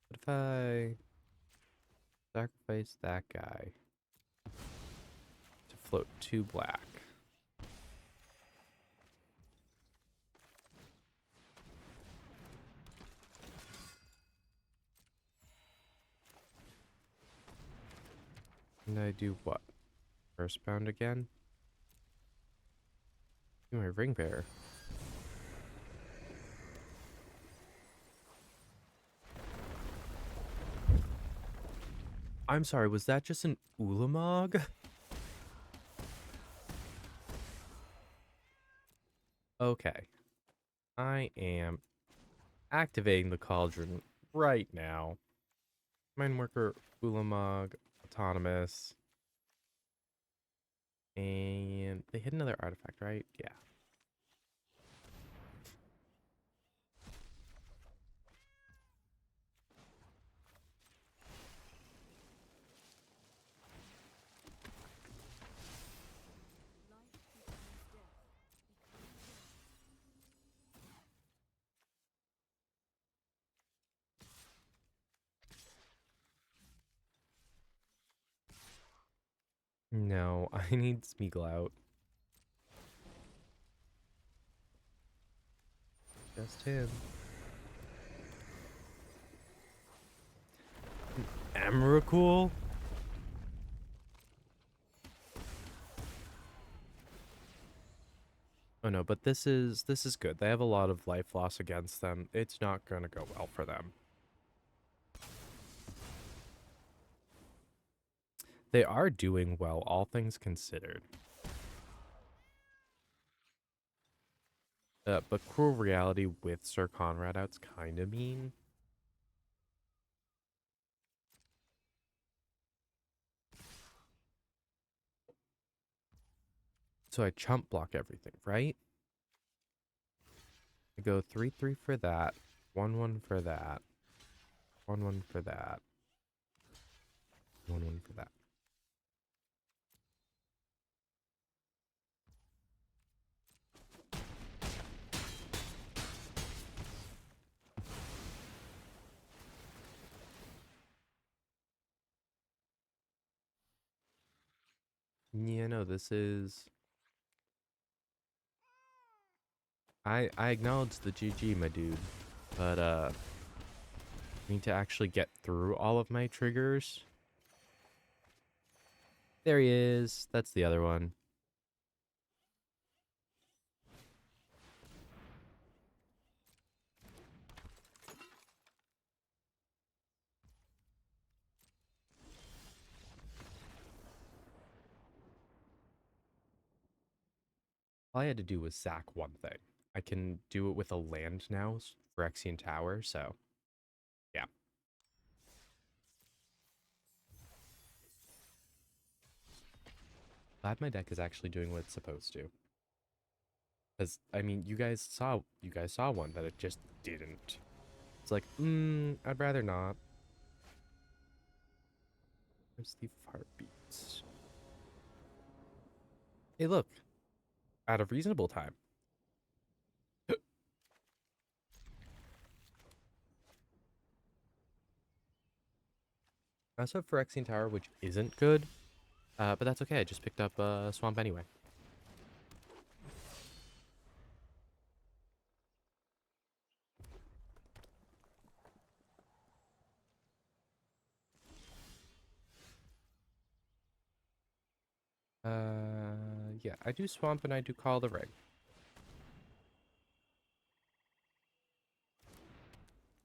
What if I sacrifice that guy to float 2 black? And I do what? Earthbound again? Do my ring bearer. I'm sorry, was that just an Ulamog? Okay. I am activating the cauldron right now. Mineworker, Ulamog, Autonomous. And they hit another artifact, right? Yeah. No, I need Smeagol out. Just him. Emrakul? Oh no, but this is good. They have a lot of life loss against them. It's not gonna go well for them. They are doing well, all things considered. But Cruel Reality with Sir Conrad out's kind of mean. So I chump block everything, right? I go 3/3 for that, 1/1 for that, 1/1 for that, 1/1 for that. Yeah, no, this is... I acknowledge the GG, my dude, but I need to actually get through all of my triggers. There he is. That's the other one. All I had to do was sack one thing. I can do it with a land now for Phyrexian Tower, so yeah. Glad my deck is actually doing what it's supposed to. Because I mean, you guys saw one that it just didn't. It's like, I'd rather not. Where's the heartbeats? Hey, look, at a reasonable time. I also have Phyrexian Tower, which isn't good, but that's okay. I just picked up Swamp anyway. Yeah, I do Swamp and I do Call the Ring.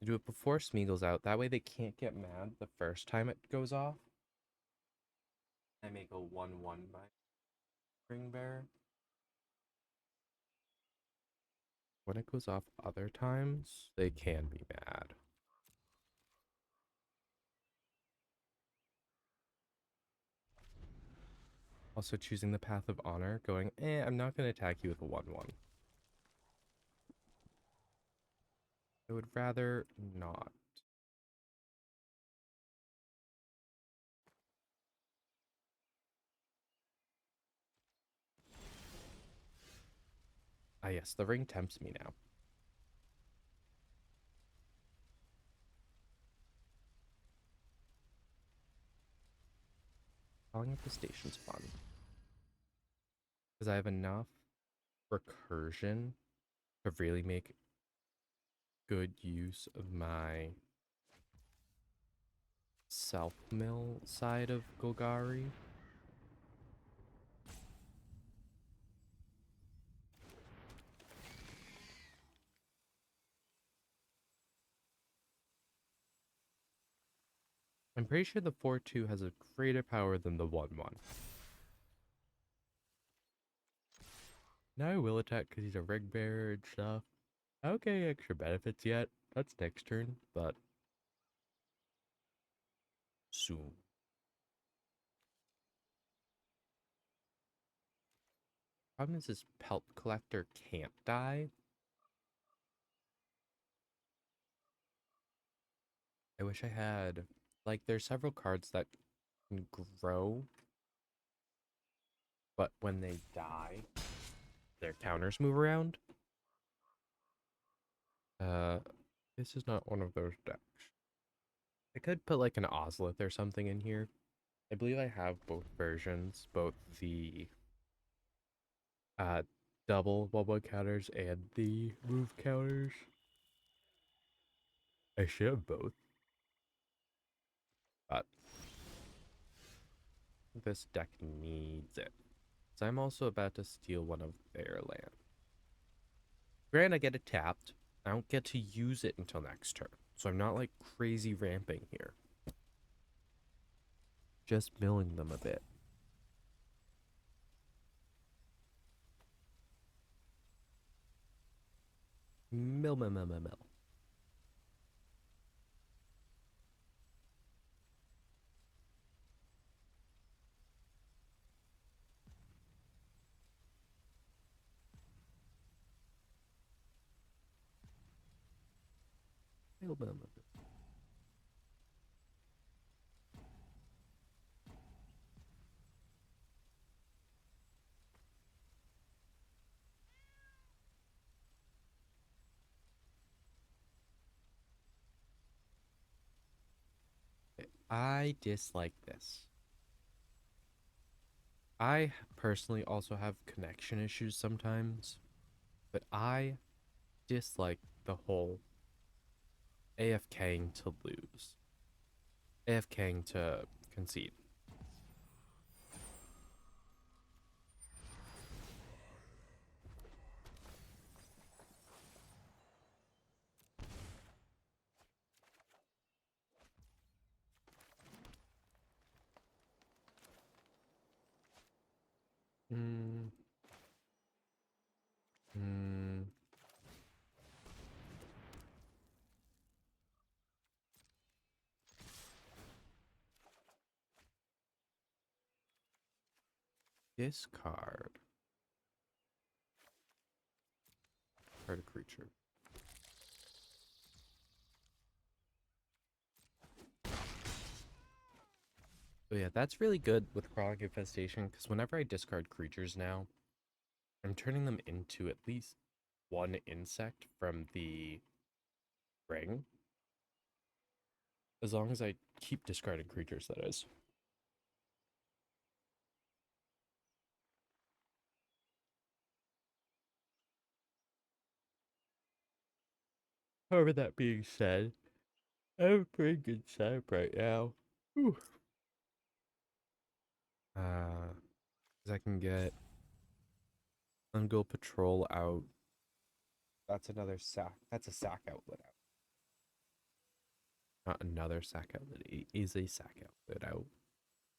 I do it before Smeagol's out. That way they can't get mad the first time it goes off. I make a 1/1 my Ring Bearer. When it goes off other times, they can be mad. Also choosing the path of honor, going, I'm not going to attack you with a 1/1. I would rather not. Ah, yes, the ring tempts me now. Calling up the station's fun. Because I have enough recursion to really make good use of my self-mill side of Golgari. I'm pretty sure the 4/2 has a greater power than the 1/1. Now I will attack because he's a ring bearer and stuff. Okay, extra benefits yet. That's next turn, but soon. Problem is this pelt collector can't die. I wish I had, like, there's several cards that can grow, but when they die, their counters move around. Uh, this is not one of those decks. I could put like an Ozlith or something in here. I believe I have both versions, both the uh double bubble counters and the move counters. I should have both, but this deck needs it. So I'm also about to steal one of their land. Granted, I get it tapped. I don't get to use it until next turn. So I'm not like crazy ramping here. Just milling them a bit. Mill, mill, mill, mill, mill. Mill, mill, mill, mill. I dislike this. I personally also have connection issues sometimes, but I dislike the whole AFKing to lose, AFKing to concede. Mm, mm, discard. Card a creature. So yeah, that's really good with Crawling Infestation because whenever I discard creatures now, I'm turning them into at least one insect from the ring. As long as I keep discarding creatures, that is. However, that being said, I have a pretty good setup right now. Whew. 'Cause I can get Ungo Patrol out. That's another sack. That's a sack outlet out. Not another sack outlet. It is a sack outlet out.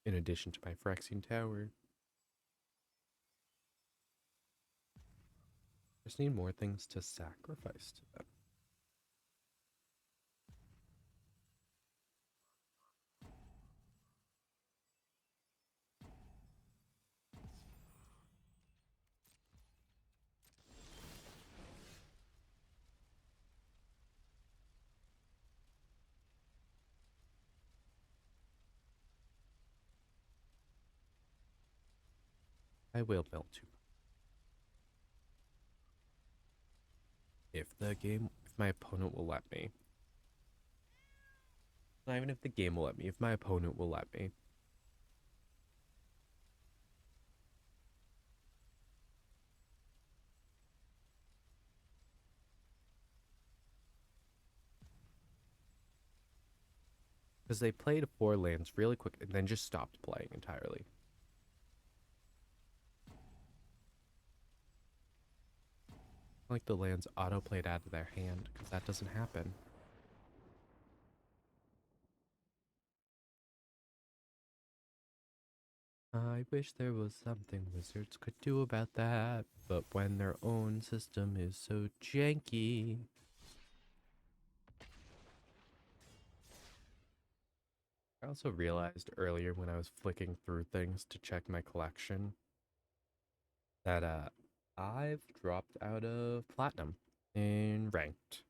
In addition to my Phyrexian Tower. Just need more things to sacrifice to them. I will build two. If my opponent will let me. Not even if the game will let me, if my opponent will let me. Because they played 4 lands really quick and then just stopped playing entirely. Like the lands auto-played out of their hand, because that doesn't happen. I wish there was something wizards could do about that, but when their own system is so janky. I also realized earlier when I was flicking through things to check my collection that I've dropped out of platinum in ranked.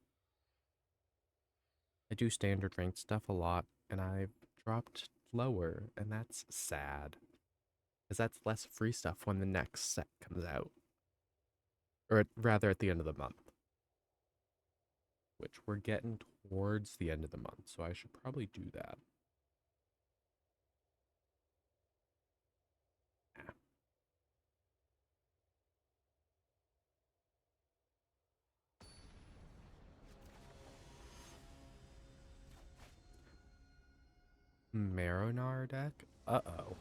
I do standard ranked stuff a lot, and I've dropped lower, and that's sad. Because that's less free stuff when the next set comes out. Or rather at the end of the month. Which we're getting towards the end of the month, so I should probably do that. Yeah. Marinar deck? Uh-oh.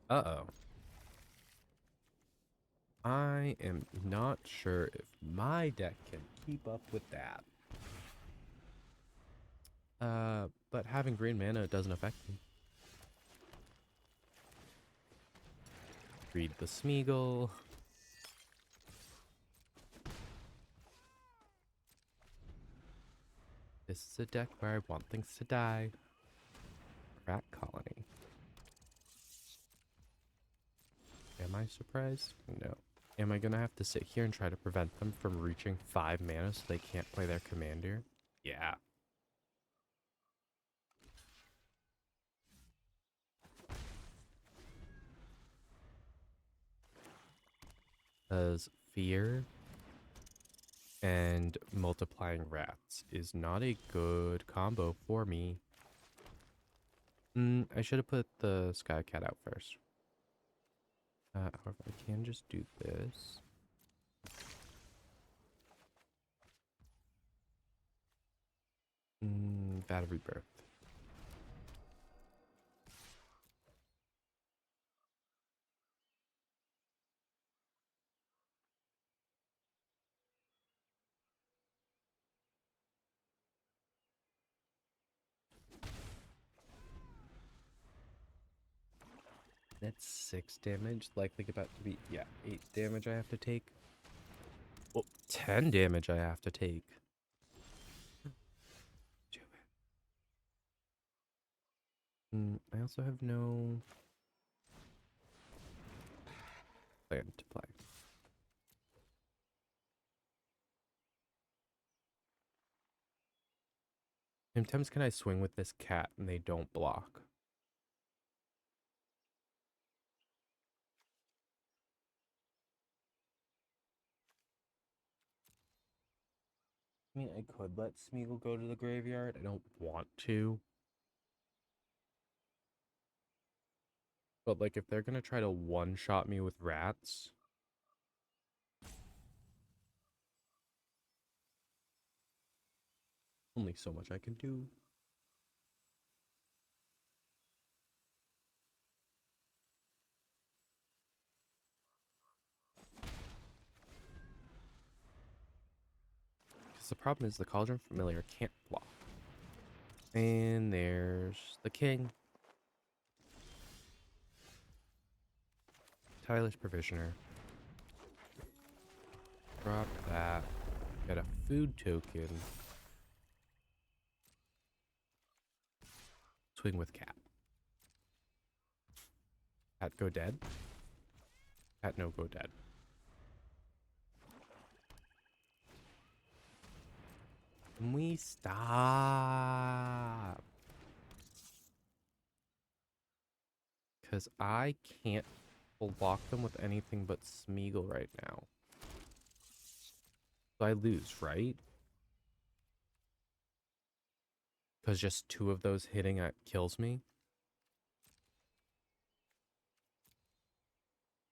Uh-oh. I am not sure if my deck can keep up with that. But having green mana, it doesn't affect me. Read the Smeagol. This is a deck where I want things to die. Rat colony. Am I surprised? No. Am I gonna have to sit here and try to prevent them from reaching 5 mana so they can't play their commander? Yeah. Because fear and multiplying rats is not a good combo for me. I should have put the Sky Cat out first. However, I can just do this. Bad Rebirth. That's 6 damage. Likely about to be, yeah, 8 damage I have to take. Well, 10 damage I have to take. I also have no plan to play. Sometimes can I swing with this cat and they don't block? I mean, I could let Smeagol go to the graveyard. I don't want to. But, like, if they're gonna try to one-shot me with rats... Only so much I can do. Because the problem is the Cauldron Familiar can't block. And there's the king. Tyler's Provisioner. Drop that. Get a food token. Swing with cat. Cat go dead. Cat no go dead. Can we stop? Because I can't block them with anything but Smeagol right now. So I lose, right? Because just 2 of those hitting kills me.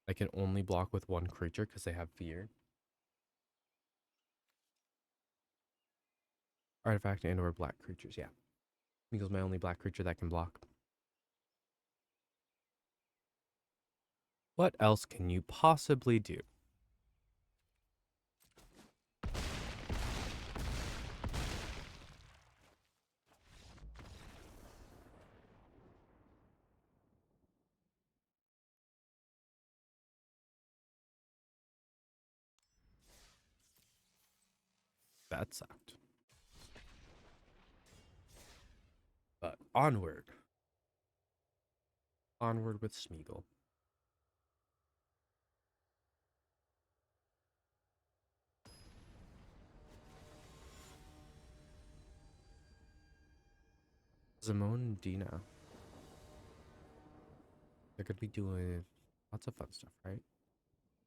I can only block with 1 creature because they have fear. Artifact and or black creatures, yeah. Smeagol's my only black creature that can block. What else can you possibly do? That sucked. But onward. Onward with Smeagol. Zimone and Dina. They're going to be doing lots of fun stuff, right?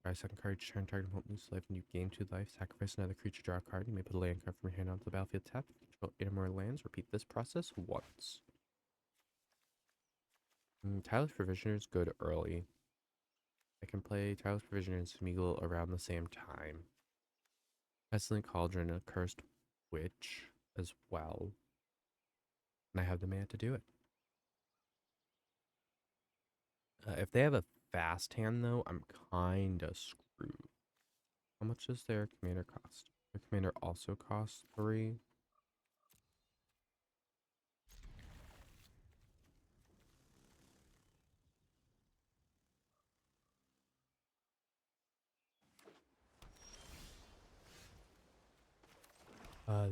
Try second card, each turn, target won't lose life, and you gain 2 life. Sacrifice another creature, draw a card. You may put a land card from your hand onto the battlefield tap. Control 8 or more lands. Repeat this process once. Tyler's Provisioner is good early. I can play Tyler's Provisioner and Smeagol around the same time. Pestilent Cauldron, a Cursed Witch as well. And I have the mana to do it. If they have a fast hand, though, I'm kinda screwed. How much does their commander cost? Their commander also costs 3.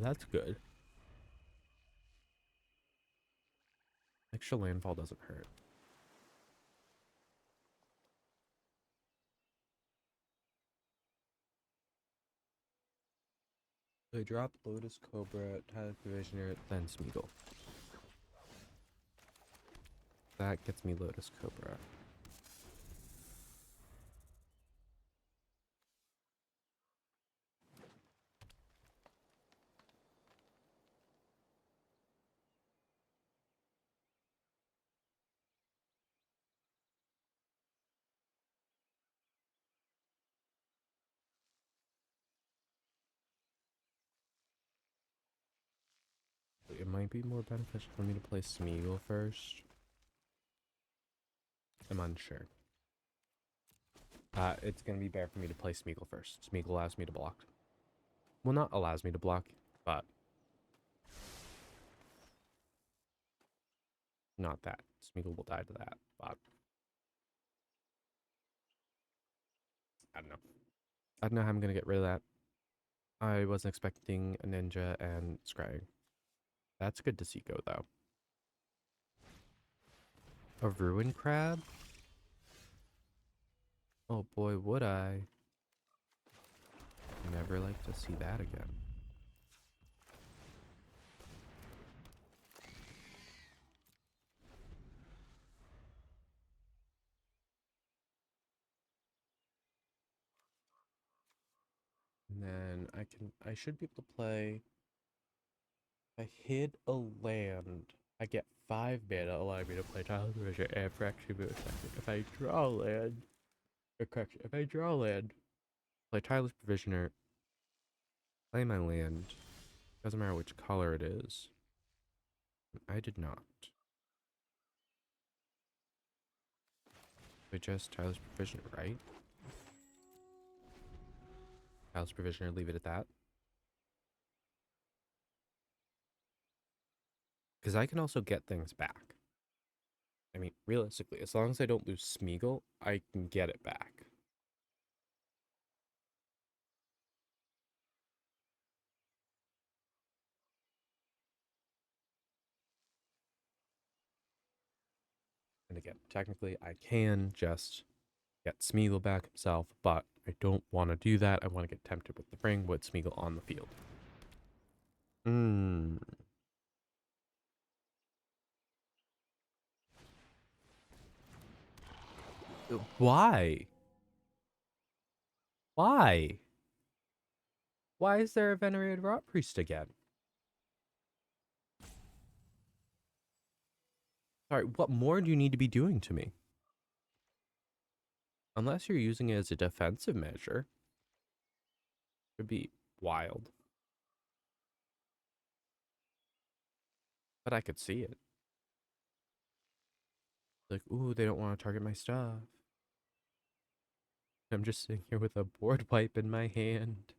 That's good. Extra landfall doesn't hurt. So I drop Lotus Cobra, Tyler Provisioner, then Smeagol. That gets me Lotus Cobra. It might be more beneficial for me to play Smeagol first. I'm unsure. It's gonna be better for me to play Smeagol first. Smeagol allows me to block. Well, not allows me to block, but not that. Smeagol will die to that, but I don't know. I don't know how I'm gonna get rid of that. I wasn't expecting a ninja and scrying. That's good to see go though. A ruin crab? Oh boy, would I. Never like to see that again. And then I should be able to play. If I hid a land, I get 5 mana, allowing me to play Tile Treasure and Fraction Moon Second. If I draw land, or correction, if I draw land, play Tyler's Provisioner, play my land, doesn't matter which color it is. I did not. We just Tyler's Provisioner, right? Tyler's Provisioner, leave it at that. Because I can also get things back. I mean, realistically, as long as I don't lose Smeagol, I can get it back. And again, technically, I can just get Smeagol back himself, but I don't want to do that. I want to get tempted with the ring with Smeagol on the field. Hmm. Why? Why? Why is there a venerated rot priest again? Sorry, what more do you need to be doing to me? Unless you're using it as a defensive measure. It would be wild. But I could see it. Like, ooh, they don't want to target my stuff. I'm just sitting here with a board wipe in my hand.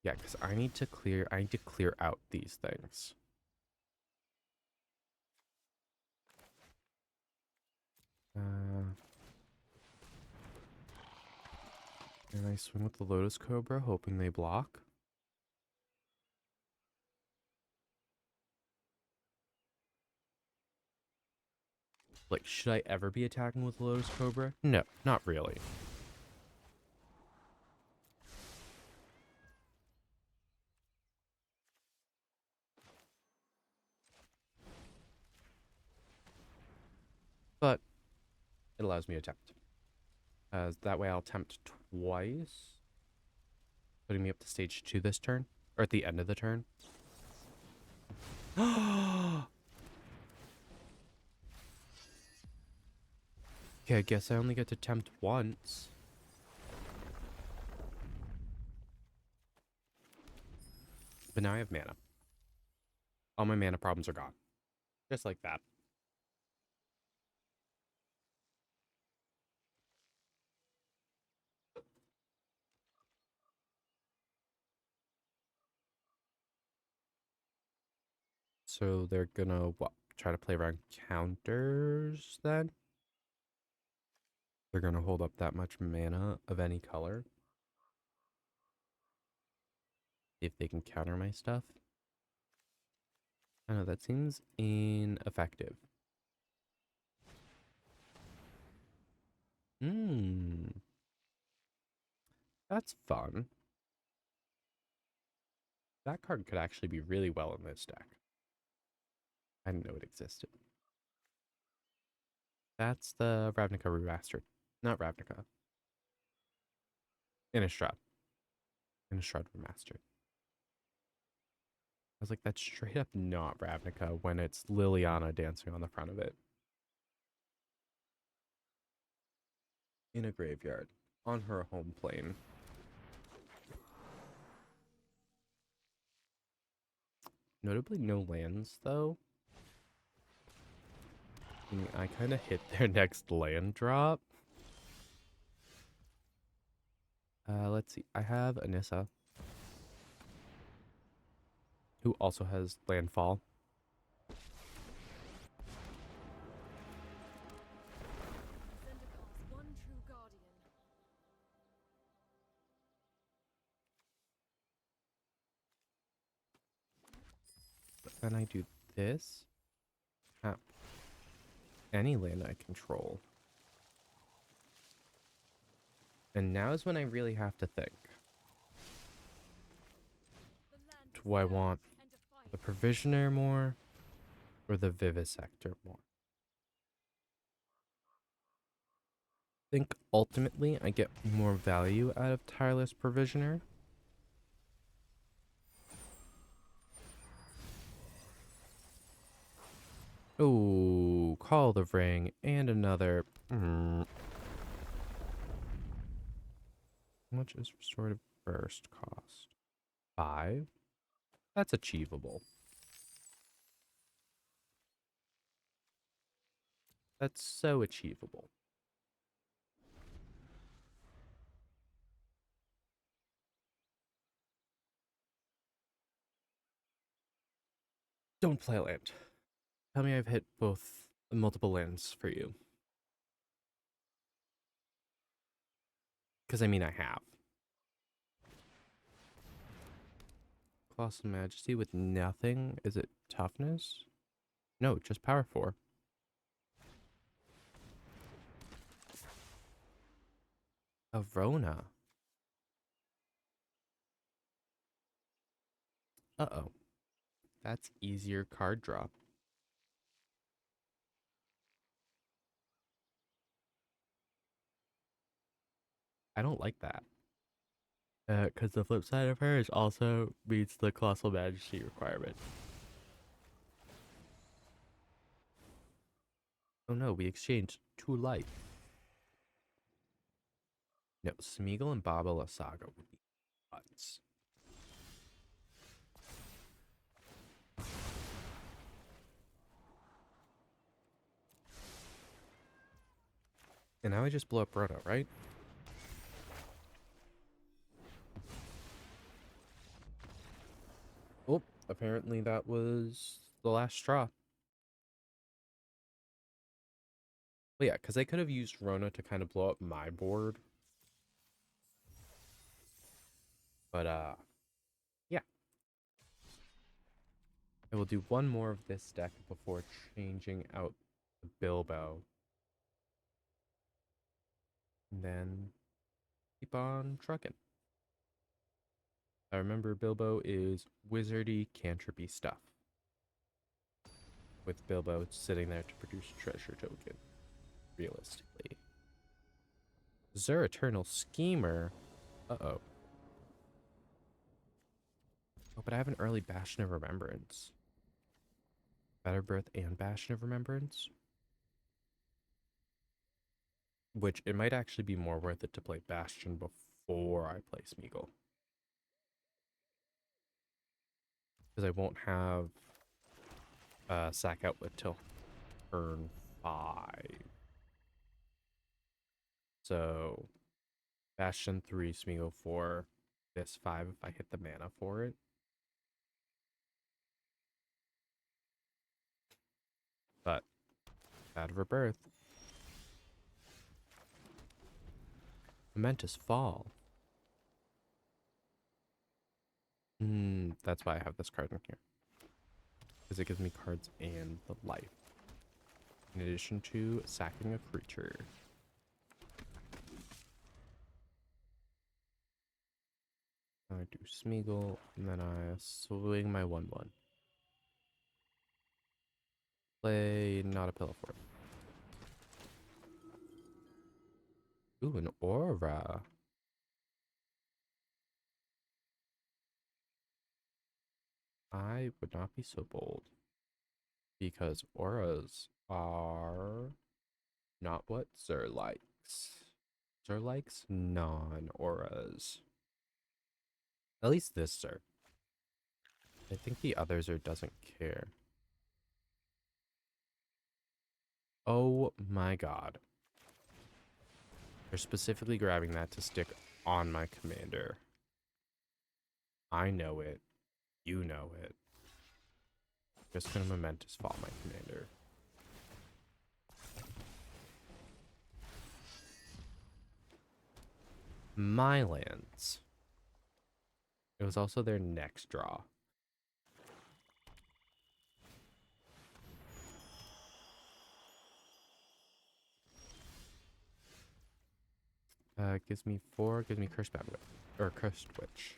Yeah, because I need to clear out these things. And I swing with the Lotus Cobra, hoping they block. Like, should I ever be attacking with the Lotus Cobra? No, not really. But it allows me to tempt. That way I'll tempt twice, putting me up to stage 2 this turn, or at the end of the turn. Okay, I guess I only get to tempt once. But now I have mana. All my mana problems are gone. Just like that. So they're gonna, what, try to play around counters then? They're gonna hold up that much mana of any color if they can counter my stuff. I know, that seems ineffective. Hmm. That's fun. That card could actually be really well in this deck. I didn't know it existed. That's the Ravnica remastered. Not Ravnica. Innistrad. Innistrad remastered. I was like, that's straight up not Ravnica when it's Liliana dancing on the front of it. In a graveyard. On her home plane. Notably no lands, though. I kind of hit their next land drop. Let's see. I have Anissa, who also has landfall. Zendikar's one true guardian. But then I do this. Tap any land I control. And now is when I really have to think. The land Do I want and defiant. the Provisioner more or the Vivisector more? I think ultimately I get more value out of Tireless Provisioner. Oh, Call the Ring and another. How much is Restorative Burst cost? 5? That's achievable. That's so achievable. Don't play a land. Tell me I've hit both multiple lands for you. Because I mean I have. Colossal Majesty with nothing. Is it toughness? No, just power 4. Arona. Uh-oh. That's easier card drop. I don't like that. Because the flip side of her is also meets the Colossal Majesty requirement. Oh no, we exchanged 2 life. No, Smeagol and Baba Lysaga would be nuts. And now I just blow up Roto, right? Oh, apparently that was the last straw. Well, yeah, because they could have used Rona to kind of blow up my board. But, yeah. I will do one more of this deck before changing out the Bilbo. And then keep on trucking. I remember Bilbo is wizardy cantripy stuff. With Bilbo sitting there to produce a treasure token, realistically. Zur Eternal Schemer. Uh-oh. Oh, but I have an early Bastion of Remembrance. Better Birth and Bastion of Remembrance. Which it might actually be more worth it to play Bastion before I play Smeagol. Because I won't have Sack Outlet till turn 5. So Bastion 3, Smeagol 4, this 5 if I hit the mana for it. But Bad Rebirth. Momentous Fall. That's why I have this card in here. Because it gives me cards and the life. In addition to sacking a creature. I do Smeagol, and then I swing my 1/1. Play not a pillow fort. Ooh, an aura. I would not be so bold. Because auras are not what Zer likes. Zer likes non-auras. At least this Zer. I think the other Zer doesn't care. Oh my god. They're specifically grabbing that to stick on my commander. I know it. You know it. Just gonna Momentous Fall my commander. My lands. It was also their next draw. Gives me 4, gives me Cursed Witch. Or Cursed Witch.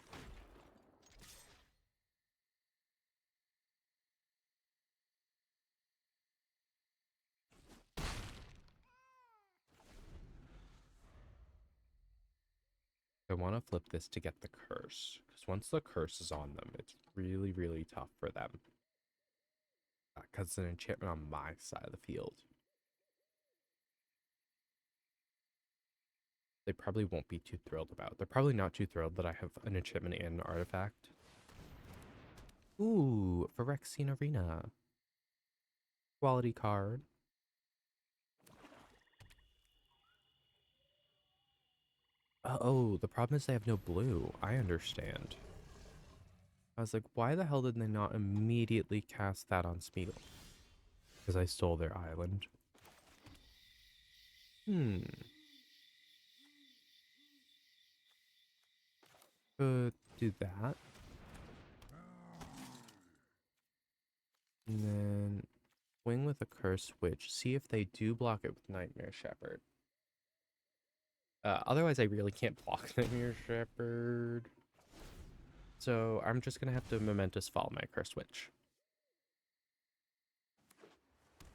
I want to flip this to get the curse. Because once the curse is on them, it's really, really tough for them. Because it's an enchantment on my side of the field. They probably won't be too thrilled about. They're probably not too thrilled that I have an enchantment and an artifact. Ooh, Phyrexian Arena. Quality card. Oh, the problem is they have no blue. I understand. I was like, why the hell did they not immediately cast that on Smeagol? Because I stole their island. Hmm. Could do that. And then swing with a Curse Witch. See if they do block it with Nightmare Shepherd. Otherwise, I really can't block Nightmare Shepherd. So I'm just going to have to Momentous Fall my Curse Witch.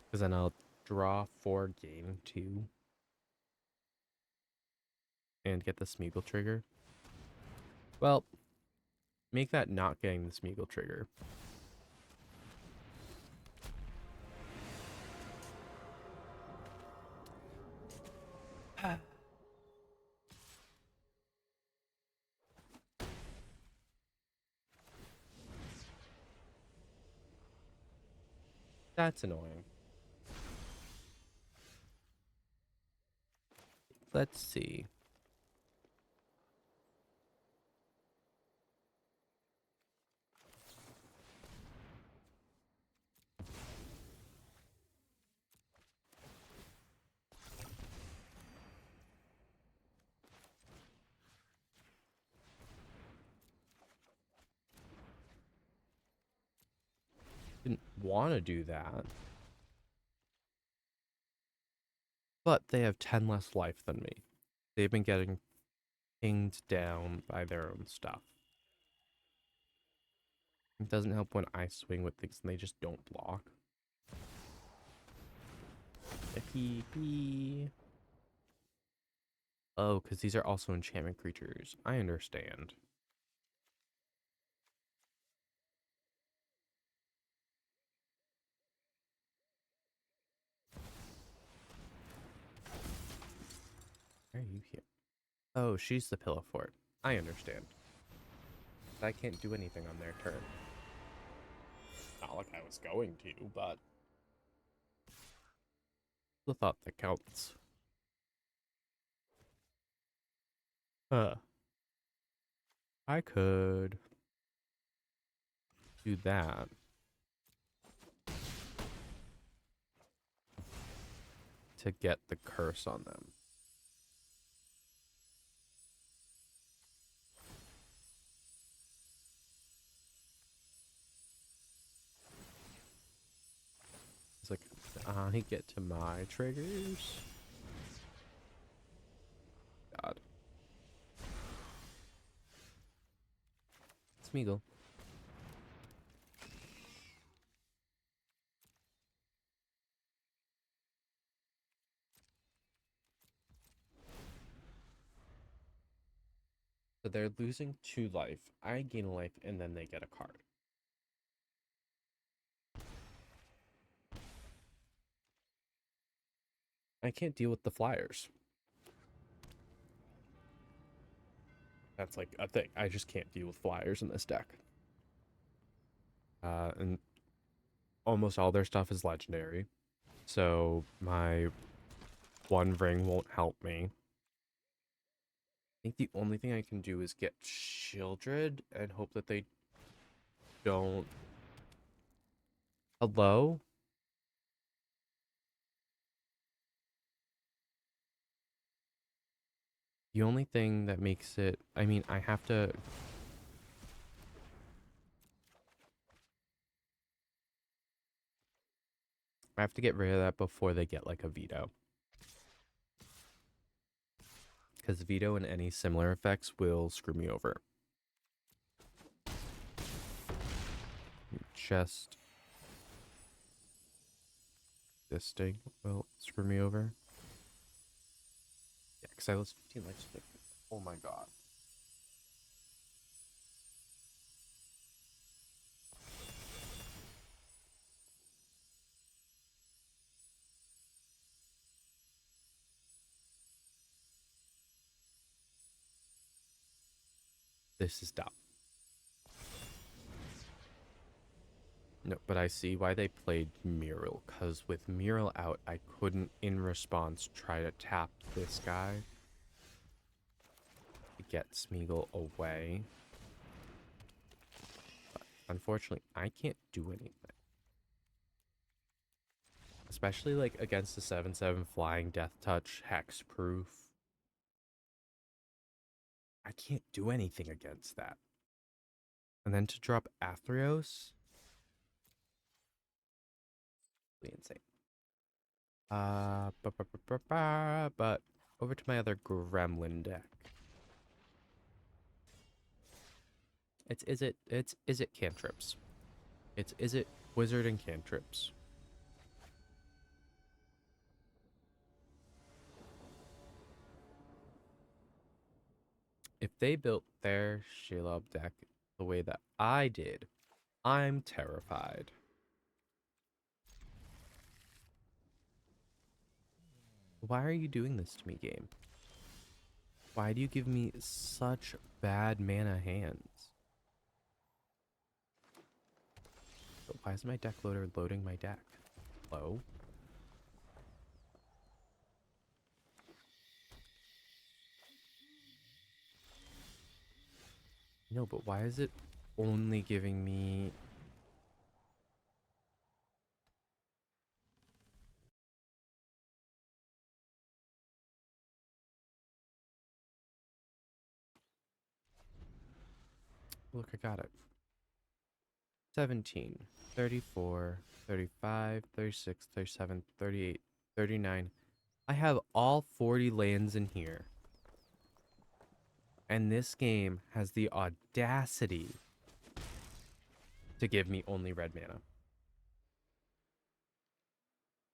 Because then I'll draw 4, gain 2. And get the Smeagol trigger. Well, make that not getting the Smeagol trigger. That's annoying. Let's see. Didn't want to do that. But they have 10 less life than me. They've been getting pinged down by their own stuff. It doesn't help when I swing with things and they just don't block. FPP. Oh, because these are also enchantment creatures. I understand. Why are you here? Oh, she's the pillow fort. I understand. I can't do anything on their turn. Not like I was going to, but the thought that counts. I could do that. To get the curse on them. It's like, I get to my triggers. God. Smeagol. So they're losing 2 life. I gain a life, and then they get a card. I can't deal with the flyers. That's like a thing. I just can't deal with flyers in this deck. And almost all their stuff is legendary. So my one ring won't help me. I think the only thing I can do is get Shieldred and hope that they don't. Hello? The only thing that makes it, I mean, I have to get rid of that before they get like a veto. Because veto and any similar effects will screw me over. Just this thing will screw me over. Yeah, because I lost 15 lives. Oh my god. This is dumb. No, but I see why they played Mural, because with Mural out, I couldn't, in response, try to tap this guy to get Smeagol away. But unfortunately, I can't do anything. Especially like against the 7/7 flying death touch hex proof. I can't do anything against that. And then to drop Athreos, really insane. But over to my other Gremlin deck. Is it cantrips? Is it wizard and cantrips? If they built their Shelob deck the way that I did, I'm terrified. Why are you doing this to me, game? Why do you give me such bad mana hands? But why is my deck loader loading my deck? Hello? No, but why is it only giving me... Look, I got it. 17, 34, 35, 36, 37, 38, 39. I have all 40 lands in here. And this game has the audacity to give me only red mana.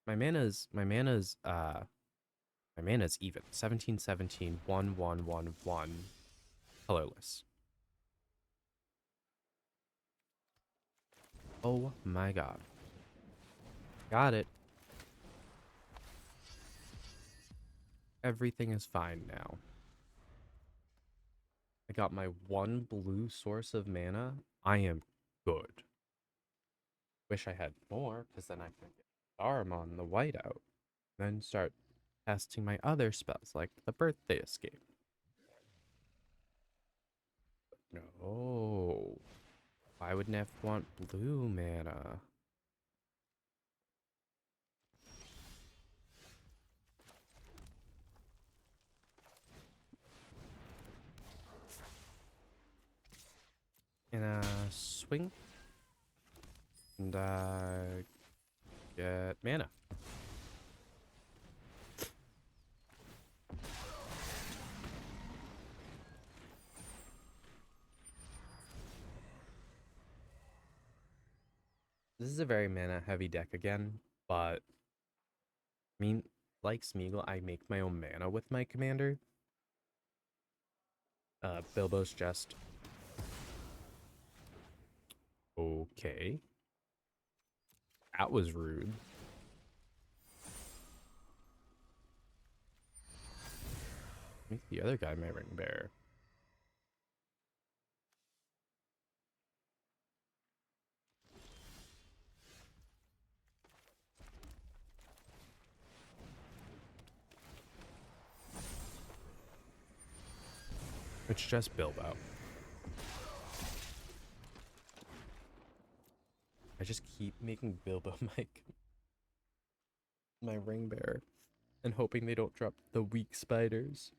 My mana's even. 17, 17, 1, 1, 1, 1. Colorless. Oh my god. Got it. Everything is fine now. I got my one blue source of mana. I am good. Wish I had more, because then I can get Saruman the whiteout. Then start testing my other spells, like the Birthday Escape. No. Why would Neff want blue mana? And swing. And get mana. This is a very mana heavy deck again, but I mean, like Smeagol, I make my own mana with my commander. Bilbo's just okay. That was rude. Make the other guy my ring bearer. It's just Bilbo. I just keep making Bilbo my ring bearer and hoping they don't drop the weak spiders.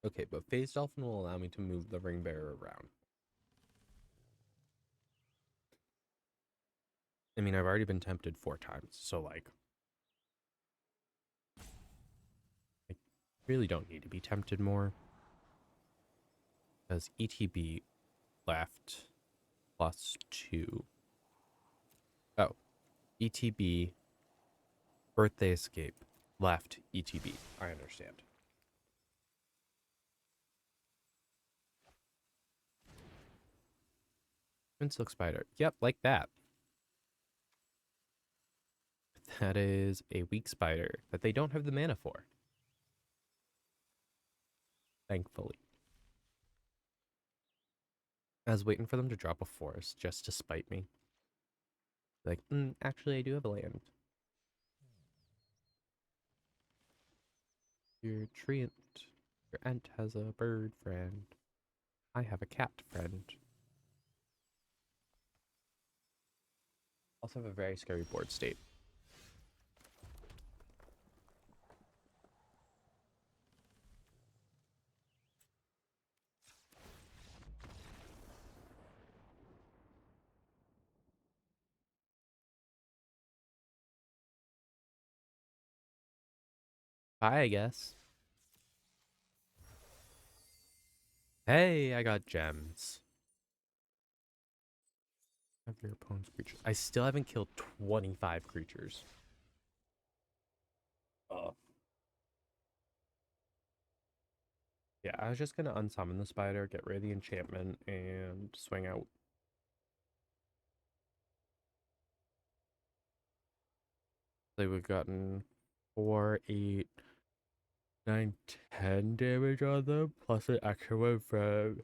Okay, but Phase Dolphin will allow me to move the ring bearer around. I mean, I've already been tempted 4 times, so like, I really don't need to be tempted more. Because ETB left +2. Oh, ETB Birthday Escape left ETB. I understand. Silk Spider. Yep, like that. That is a weak spider that they don't have the mana for. Thankfully. I was waiting for them to drop a forest just to spite me. Like, actually, I do have a land. Your treant. Your ant has a bird friend. I have a cat friend. Also have a very scary board state. Bye, I guess. Hey, I got gems. Have your opponent's creature. I still haven't killed 25 creatures. Oh. Yeah, I was just gonna unsummon the spider, get rid of the enchantment, and swing out. They would have gotten 4, 8, 9, 10 damage on them, plus an extra one from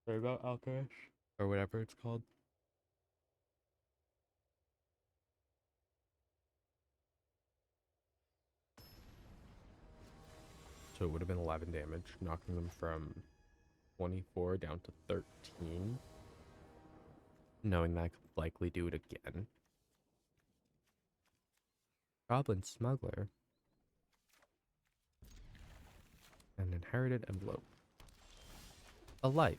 sorry about Alchemist, or whatever it's called. So it would have been 11 damage, knocking them from 24 down to 13. Knowing that I could likely do it again. Goblin Smuggler. An inherited envelope. A life.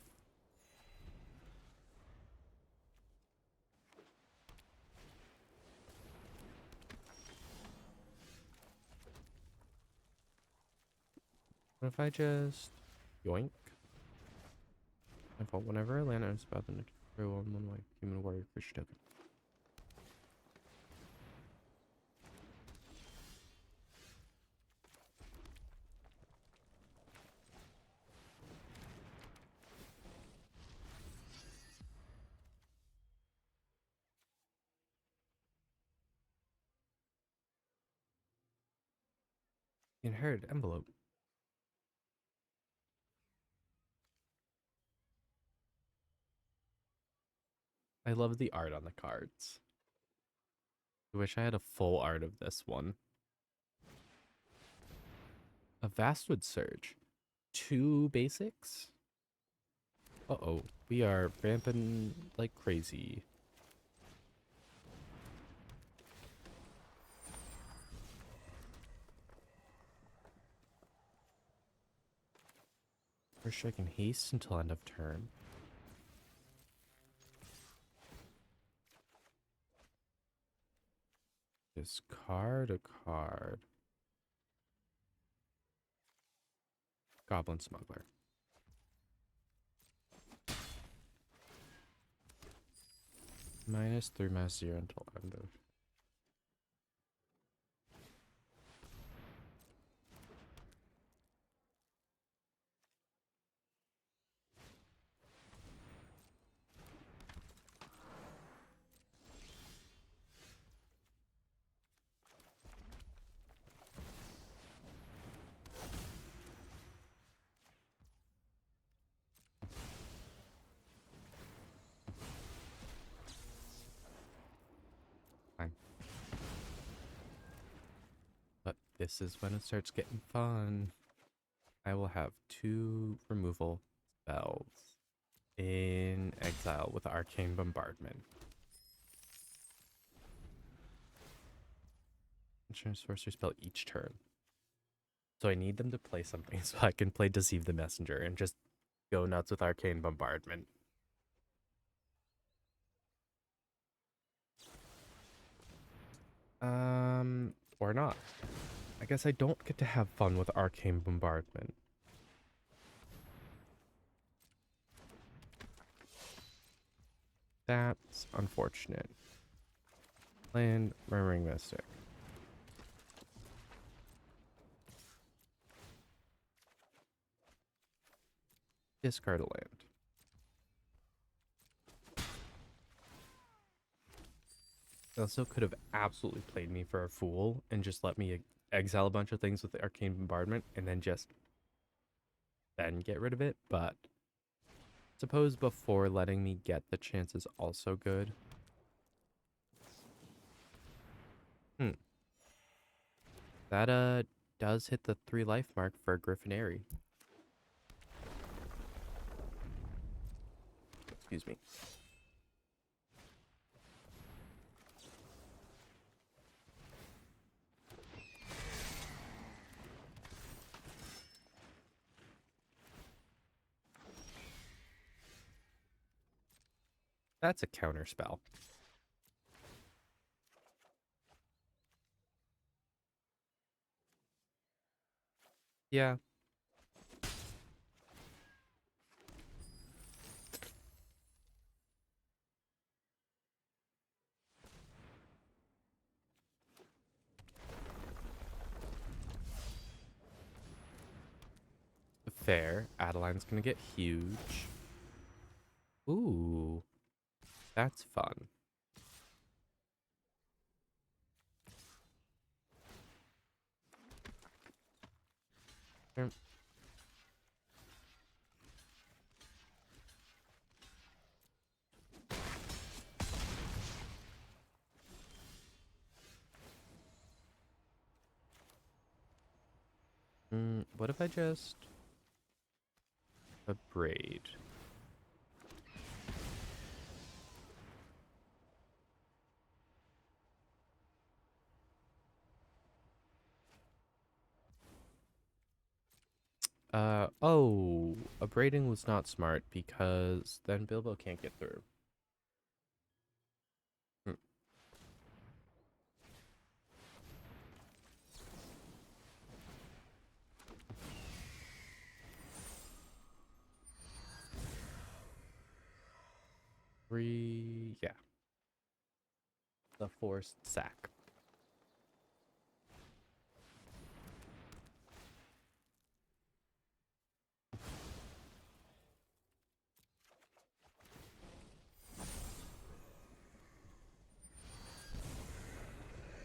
What if I just yoink? I thought whenever I land on a spell, then it's one my human warrior creature token. Inherited envelope. I love the art on the cards. I wish I had a full art of this one. A Vastwood Surge. 2 basics? Uh-oh. We are vamping like crazy. First I can haste until end of turn. Discard a card. Goblin Smuggler. -3, -0 until end of. Fine. But this is when it starts getting fun. I will have 2 removal spells in exile with Arcane Bombardment. Insurance sorcery spell each turn. So I need them to play something so I can play Deceive the Messenger and just go nuts with Arcane Bombardment. Or not. I guess I don't get to have fun with Arcane Bombardment. That's unfortunate. Land Murmuring Mystic. Discard a land. They also could have absolutely played me for a fool and just let me exile a bunch of things with the Arcane Bombardment and then just then get rid of it, but suppose before letting me get the chance is also good. Hmm. That does hit the 3 life mark for a Griffinary. Excuse me. That's a counter spell. Yeah. Fair. Adeline's gonna get huge. Ooh. That's fun. Um, what if I just a braid? Oh, a braiding was not smart because then Bilbo can't get through. Hmm. 3, yeah. The forced sack.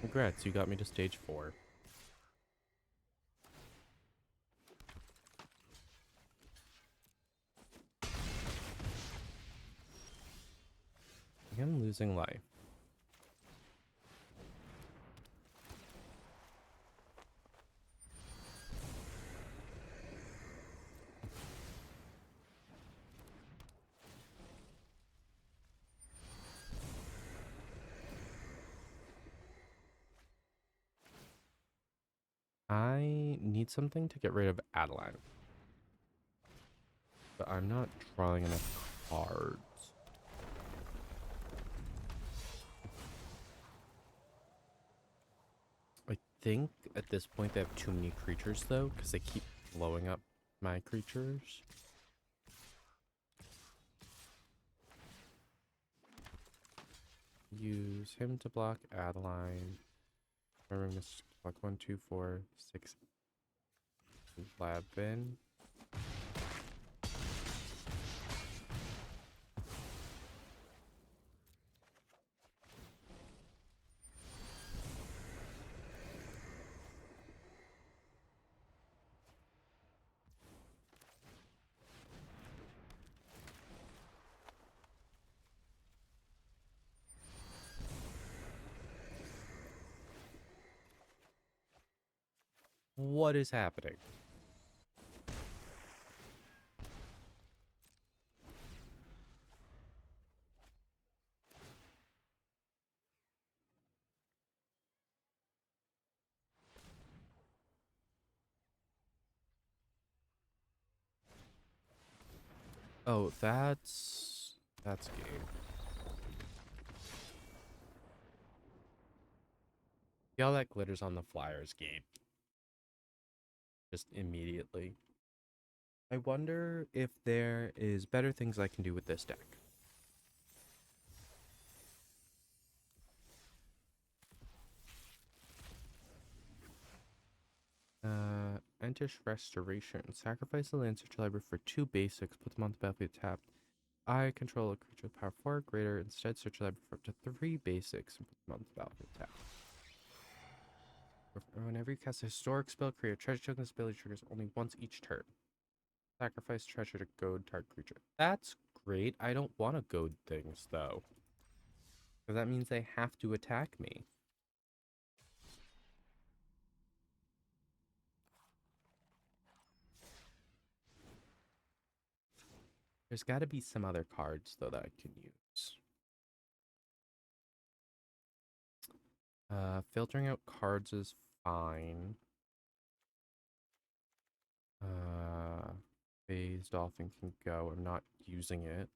Congrats, you got me to stage 4. I'm losing life. I need something to get rid of Adeline, but I'm not drawing enough cards. I think at this point they have too many creatures though, because they keep blowing up my creatures. Use him to block Adeline. Remember, miss block 1, 2, 4, 6, 11. What is happening? Oh, that's game. See all that glitters on the flyers game. Just immediately. I wonder if there is better things I can do with this deck. Entish Restoration. Sacrifice the land search library for 2 basics. Put them on the battlefield tapped. I control a creature with power 4 or greater. Instead, search the library for up to 3 basics and put them on the battlefield tapped. Whenever you cast a historic spell, create a treasure token. This ability triggers only once each turn. Sacrifice treasure to goad target creature. That's great. I don't want to goad things, though. Because that means they have to attack me. There's got to be some other cards, though, that I can use. Filtering out cards is fine. Phase Dolphin can go. I'm not using it.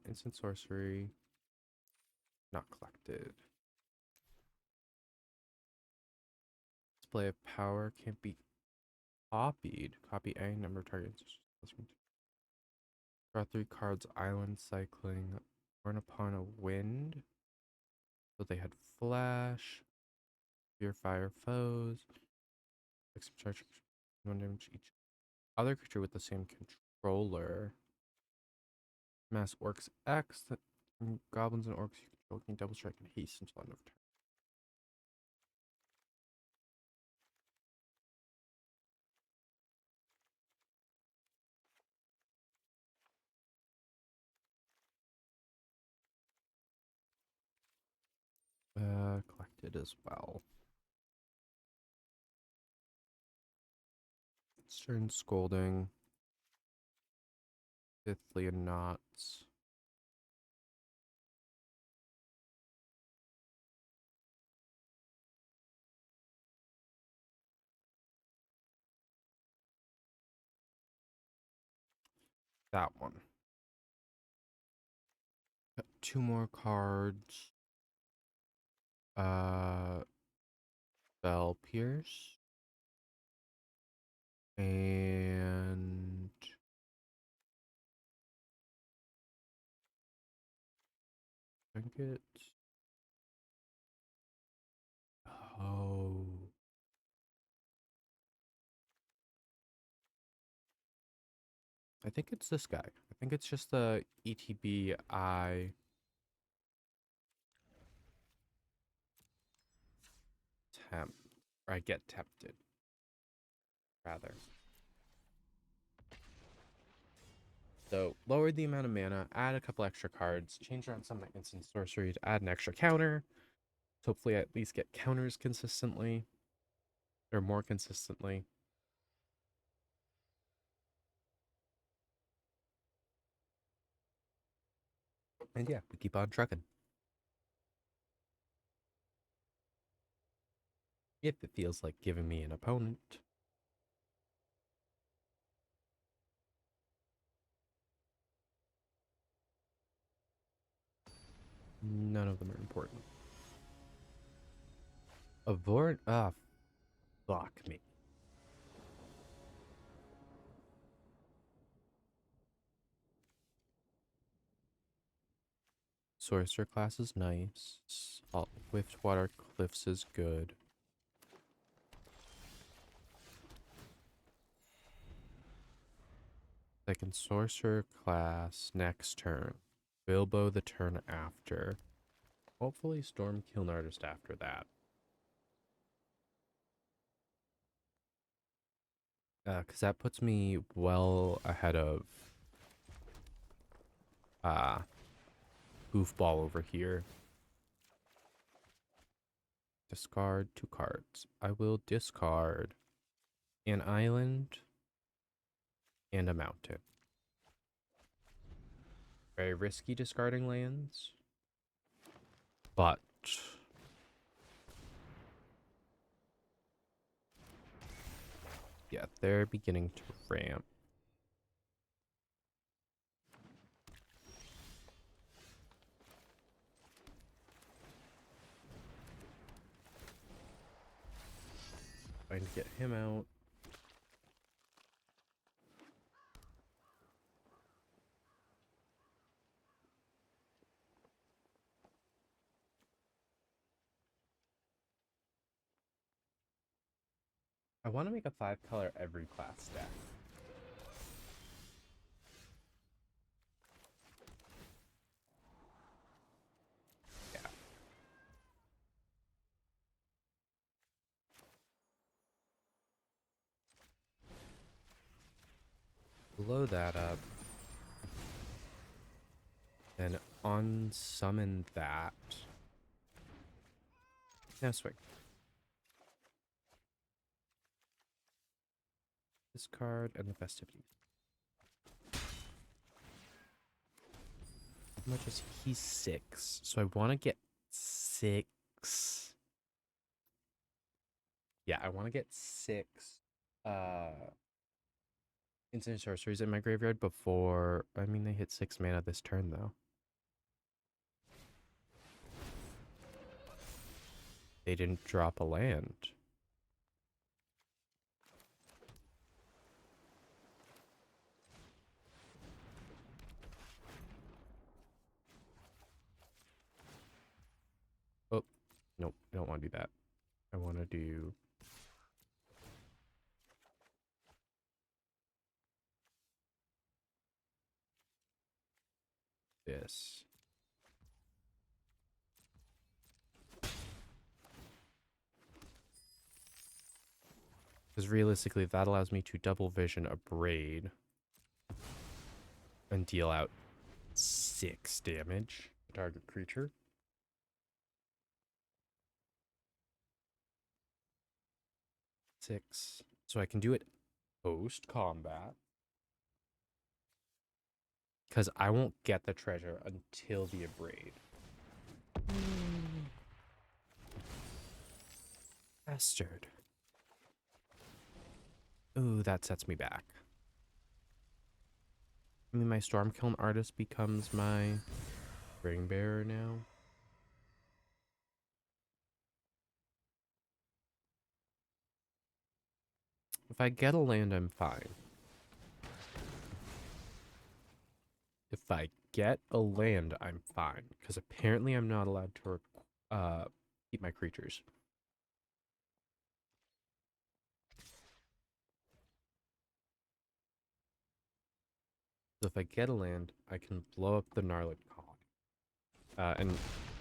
Instant Sorcery. Not collected. Display of Power can't be copied. Copy a number of targets. Draw 3 cards. Island Cycling. Burn upon a wind. So they had Flash. Fear Fire foes. Charge 1 damage each. Other creature with the same controller. Mass Orcs X. Goblins and Orcs you control can double strike and haste until end of turn. Collected as well. Stern Scolding. Fifthly and Knots. That one. Got 2 more cards. Bell Pierce. And Trinket. Oh. I think it's this guy. I think it's just the ETB tempt. Or I get tempted. Rather. So lower the amount of mana, add a couple extra cards, change around some of my instant sorcery to add an extra counter. Hopefully I at least get counters consistently. Or more consistently. And yeah, we keep on trucking. If it feels like giving me an opponent. None of them are important. Avoid. Ah, fuck me. Sorcerer class is nice. Swiftwater Cliffs is good. Second sorcerer class next turn. Bilbo the turn after. Hopefully Stormkiln Artist after that. Because that puts me well ahead of Goofball over here. Discard 2 cards. I will discard an island and a mountain. Very risky discarding lands. But yeah, they're beginning to ramp. Trying to get him out. I want to make a 5-color every class deck. Yeah. Blow that up. Then unsummon that. Now swing. This card and the festivities. How much is he? He's 6. So I want to get 6. Yeah, I want to get 6 uh instant sorceries in my graveyard before. I mean, they hit 6 mana this turn, though. They didn't drop a land. Oh, nope. I don't want to do that. I want to do this. Because realistically, that allows me to double vision a braid and deal out 6 damage to target creature. Six. So I can do it post combat. Because I won't get the treasure until the abrade. Bastard. Ooh, that sets me back. I mean, my Stormkiln artist becomes my ring bearer now. If I get a land, I'm fine. If I get a land, I'm fine. Because apparently I'm not allowed to keep my creatures. So if I get a land, I can blow up the Gnarlid Colony. And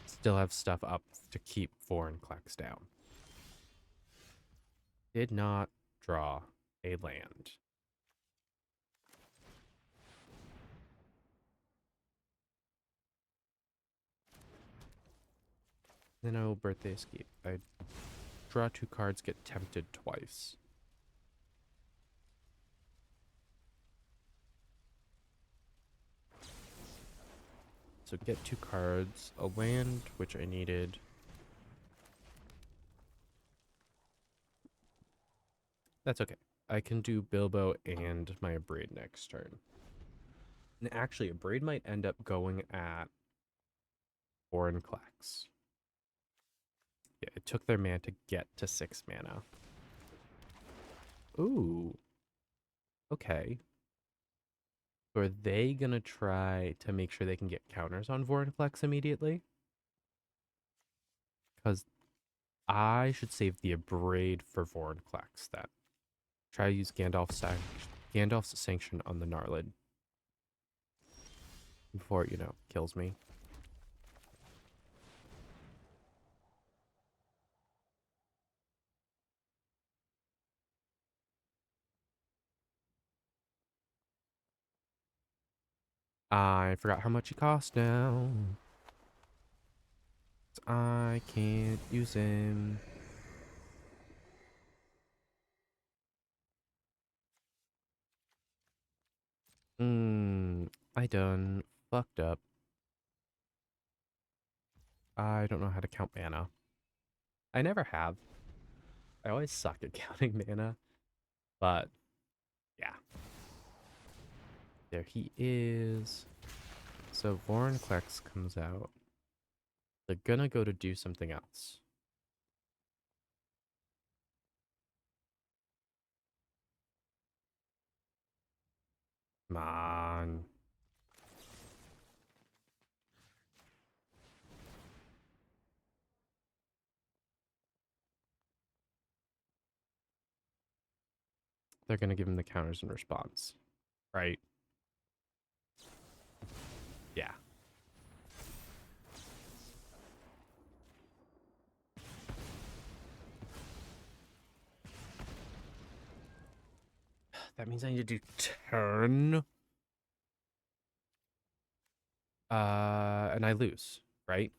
still have stuff up to keep Vorinclex down. Did not draw a land. Then I will Birthday Escape. I draw 2 cards, get tempted twice. So get 2 cards, a land, which I needed. That's okay. I can do Bilbo and my Abrade next turn. And actually, Abrade might end up going at Vorinclex. Yeah, it took their mana to get to 6 mana. Ooh. Okay. So are they gonna try to make sure they can get counters on Vorinclex immediately? Because I should save the Abrade for Vorinclex then. Try to use Gandalf's Sanction on the Gnarlid before it, kills me. I forgot how much he costs now. I can't use him. I done fucked up. I don't know how to count mana. I never have. I always suck at counting mana. But, yeah. There he is. So Vorinclex comes out. They're gonna go to do something else. Come on. They're gonna give him the counters in response. Right? Yeah. That means I need to do turn. And I lose, right?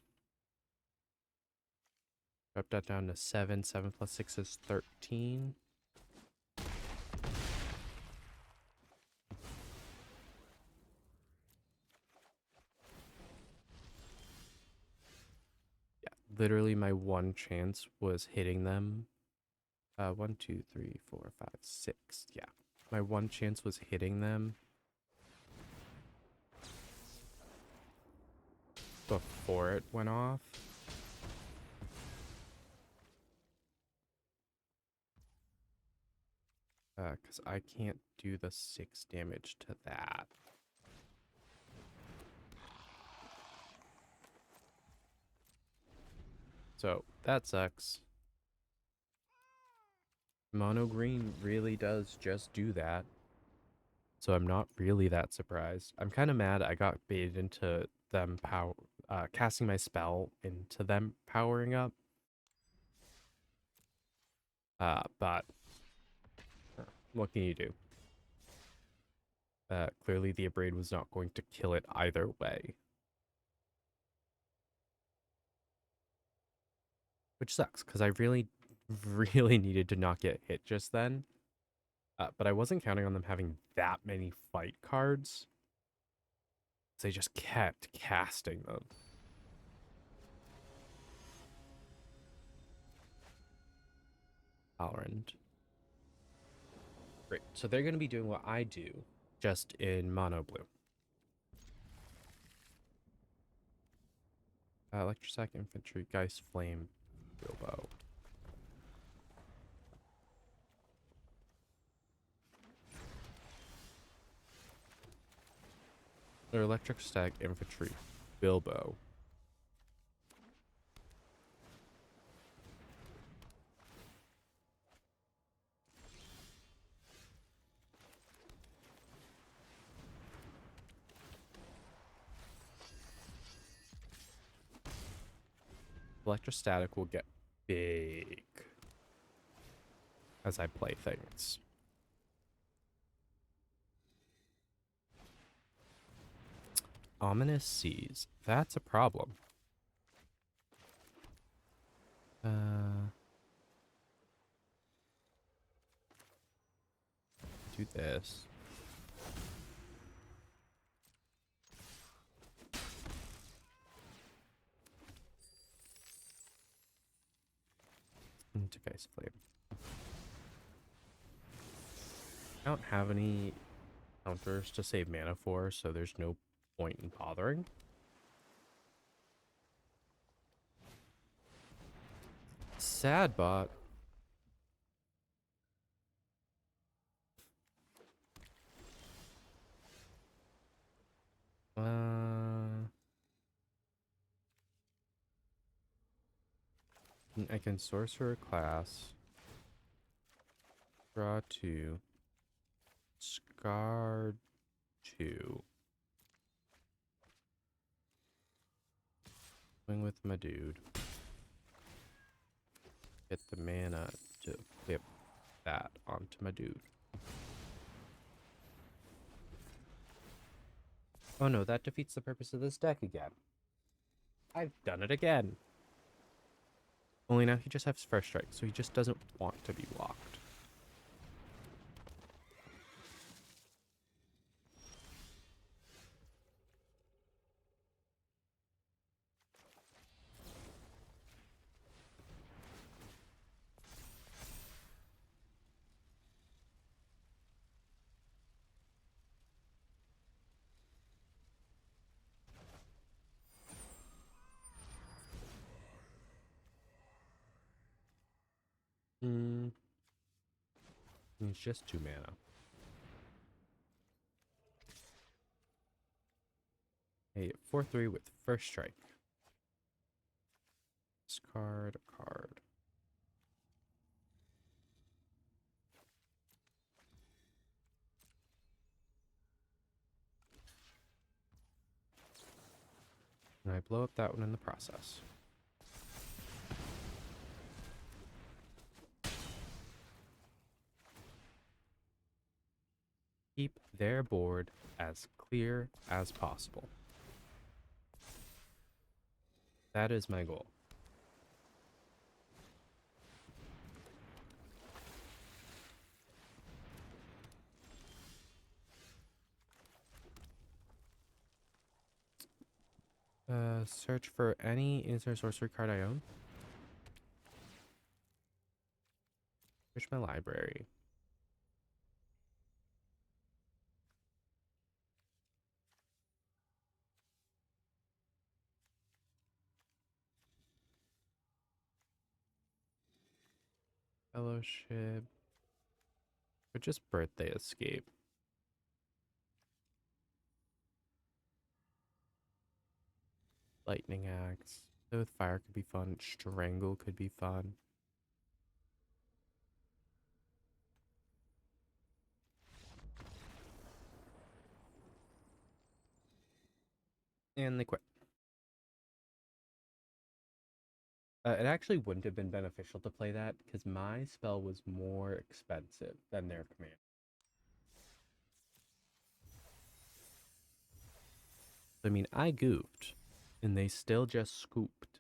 Drop that down to 7. 7 plus 6 is 13. literally my one chance was hitting them. 1, 2, 3, 4, 5, 6. Yeah. My one chance was hitting them before it went off. Because I can't do the 6 damage to that. So that sucks. Mono green really does just do that. So I'm not really that surprised. I'm kind of mad I got baited into them casting my spell into them powering up. But what can you do? Clearly the abrade was not going to kill it either way. Which sucks, because I really, really needed to not get hit just then. But I wasn't counting on them having that many fight cards. So they just kept casting them. Valorant. Great. So they're going to be doing what I do, just in mono blue. Electrosac Infantry, Geist Flame, Bilbo. Or Electric Stack Infantry, Bilbo. Electrostatic will get big as I play things. Ominous Seas. That's a problem. Do this. Into Geist Flame. I don't have any counters to save mana for, so there's no point in bothering. Sad bot. I can sorcerer class. Draw 2. Scar 2. Swing with my dude. Get the mana to flip that onto my dude. Oh no, that defeats the purpose of this deck again. I've done it again. Only now he just has first strike, so he just doesn't want to be walked. It's just 2 mana. A 4/3 with first strike. Discard a card. And I blow up that one in the process. Keep their board as clear as possible. That is my goal. Search for any instant sorcery card I own. Search my library. Fellowship. Or just birthday escape. Lightning axe. With fire could be fun. Strangle could be fun. And they quit. It actually wouldn't have been beneficial to play that because my spell was more expensive than their command. I mean, I goofed, and they still just scooped.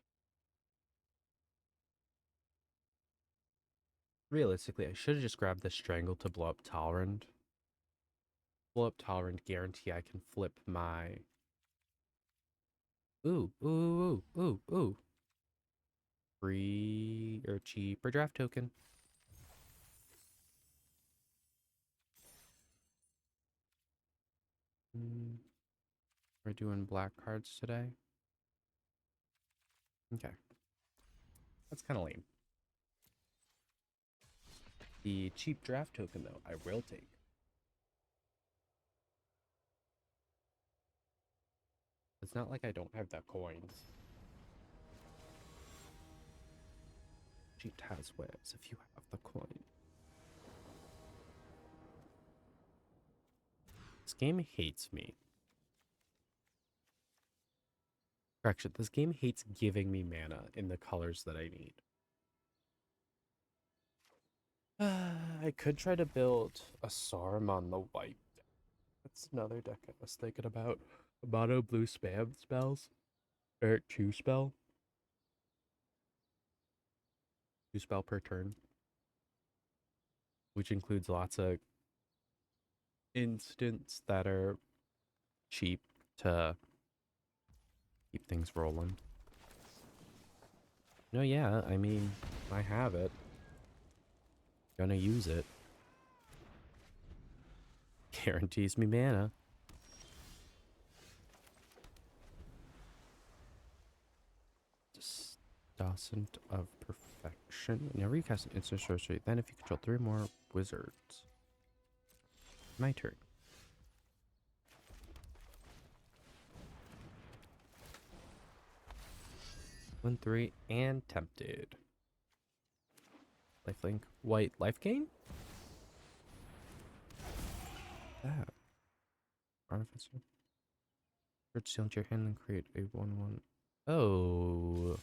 Realistically, I should have just grabbed the Strangle to blow up Tolerant. Blow up Tolerant, guarantee I can flip my... Ooh, ooh, ooh, ooh, ooh. Free or cheaper draft token. We're doing black cards today. Okay. That's kind of lame. The cheap draft token, though, I will take. It's not like I don't have the coins. Cheat has webs if you have the coin. This game hates me. Correction, this game hates giving me mana in the colors that I need. I could try to build a Sarm on the white deck. That's another deck I was thinking about. Mono blue spam spells. Or 2 spell. 2 spell per turn. Which includes lots of instants that are cheap to keep things rolling. No, yeah, I mean, I have it. Gonna use it. Guarantees me mana. Docent of Perfection. Whenever you cast an instant sorcery, then if you control 3 more wizards. My turn. One, 3, and Tempted. Lifelink. White life gain? That. Artificer. Search seal into your hand and create a 1/1. Oh.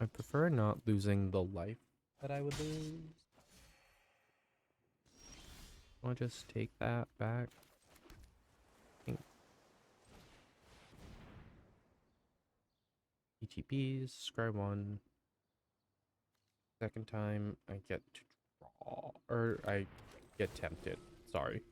I prefer not losing the life that I would lose. I'll just take that back. ETBs, scry 1. Second time I get to draw, or I get tempted. Sorry.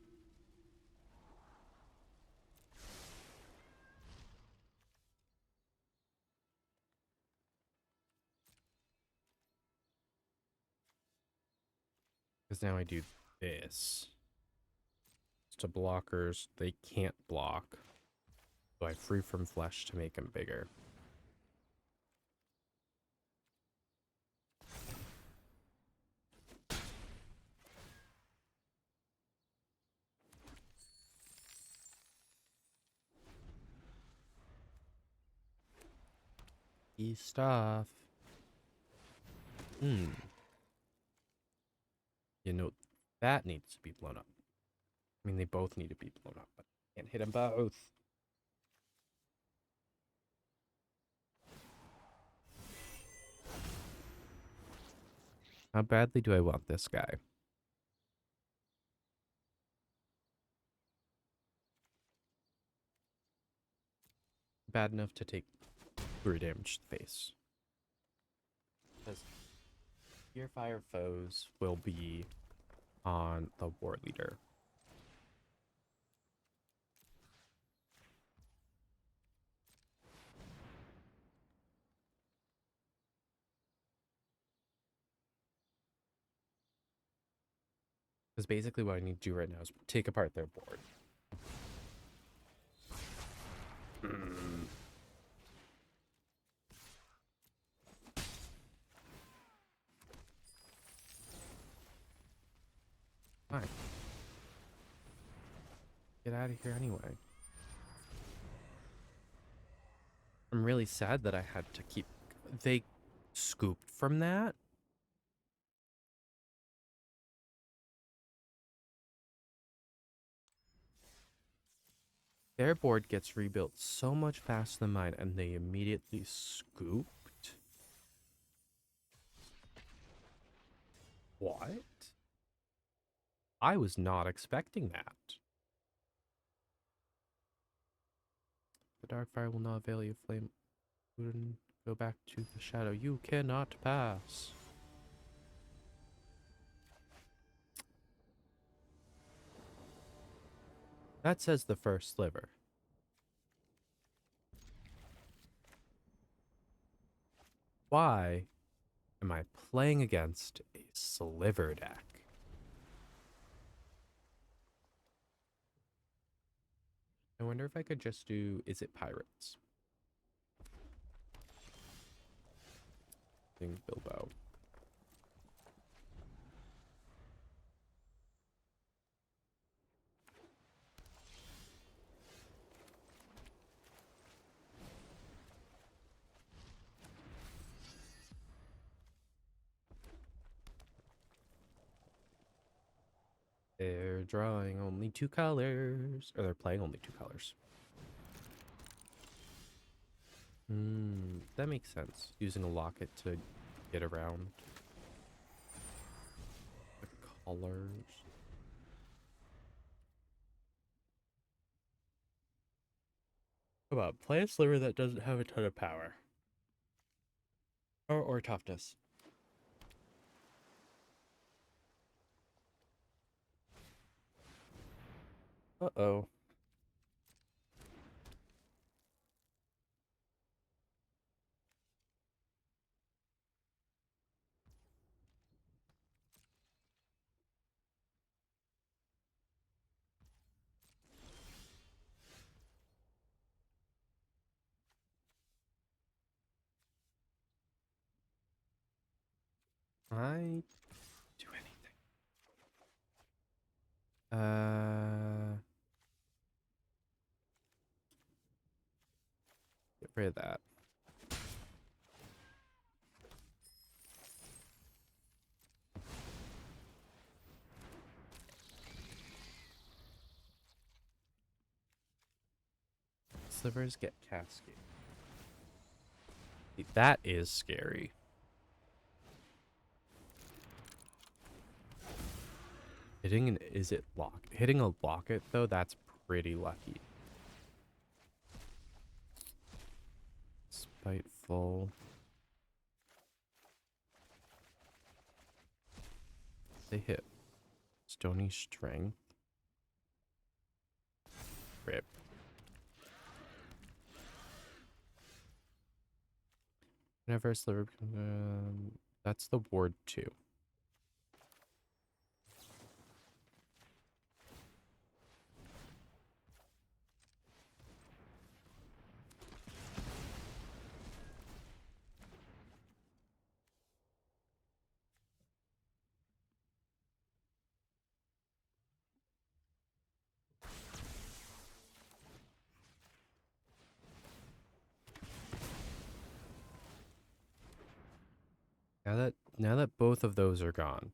Because now I do this. To blockers, they can't block. So I free from flesh to make them bigger. Stuff. You know, that needs to be blown up. I mean, they both need to be blown up, but I can't hit them both. How badly do I want this guy? Bad enough to take 3 damage to the face. Because your fire foes will be on the war leader. Because basically what I need to do right now is take apart their board. Fine. Get out of here anyway. I'm really sad that I had to keep... They scooped from that? Their board gets rebuilt so much faster than mine, and they immediately scooped? What? I was not expecting that. The dark fire will not avail you, flame. Go back to the shadow. You cannot pass. That says the first sliver. Why am I playing against a sliver deck? I wonder if I could just do, is it pirates? Thing Bilbo. They're drawing only two colors. Or they're playing only two colors. That makes sense. Using a locket to get around the colors. Come on, play a sliver that doesn't have a ton of power. Or toughness. Uh-oh. I do anything. Get rid of that. Slivers get cascade. That is scary. Hitting a locket though, that's pretty lucky. Spiteful. They hit. Stony Strength. Rip. Whenever a sliver, that's the ward 2. Now that both of those are gone,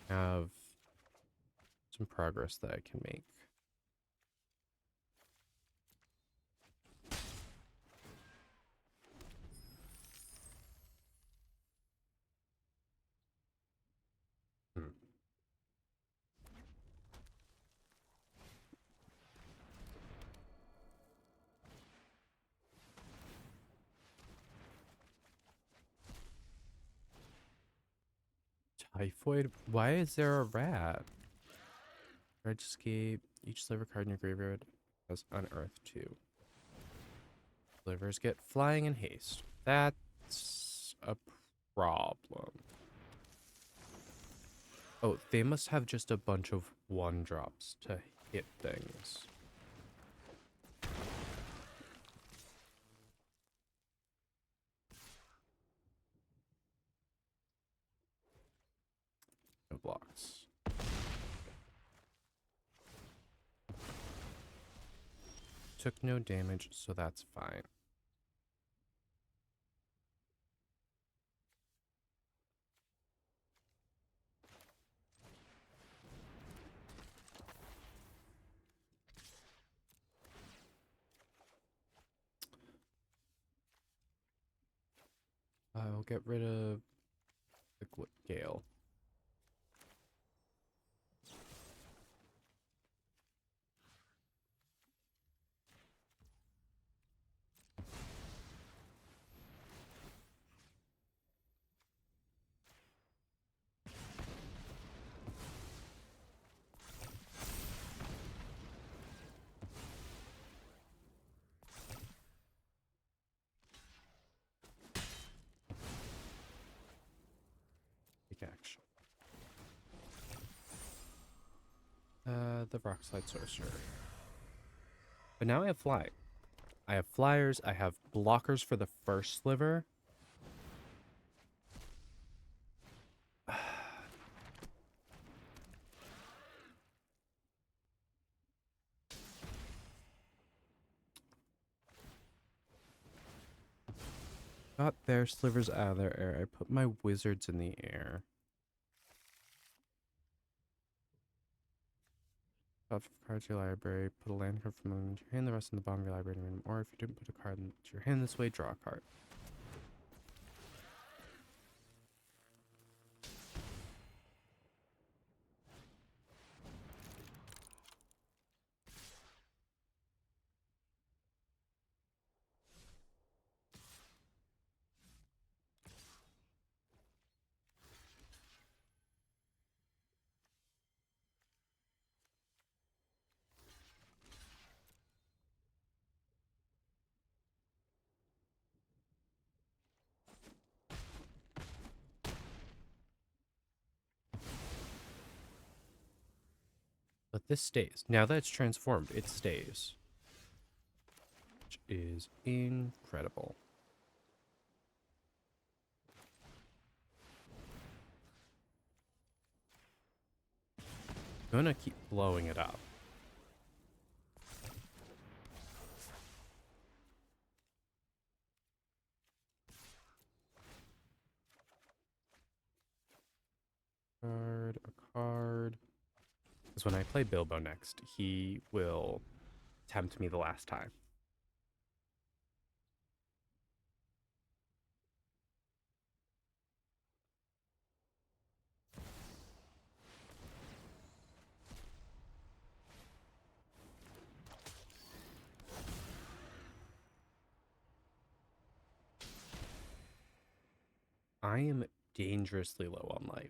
I have some progress that I can make. Hmm. Typhoid? Why is there a rat? Red escape. Each sliver card in your graveyard has unearthed 2. Slivers get flying and haste. That's a problem. Oh, they must have just a bunch of one drops to hit things. No blocks. Took no damage, so that's fine. I'll get rid of the Gale. Take action. The Rock Slide Sorcerer. But now I have Fly. I have flyers. I have blockers for the first sliver. Got their slivers out of their air. I put my wizards in the air. Top of cards to your library. Put a land card from into your hand. The rest in the bottom of your library. Or if you didn't put a card into your hand this way, draw a card. But this stays. Now that it's transformed, it stays. Which is incredible. I'm gonna keep blowing it up. A card. Because when I play Bilbo next, he will tempt me the last time. I am dangerously low on life.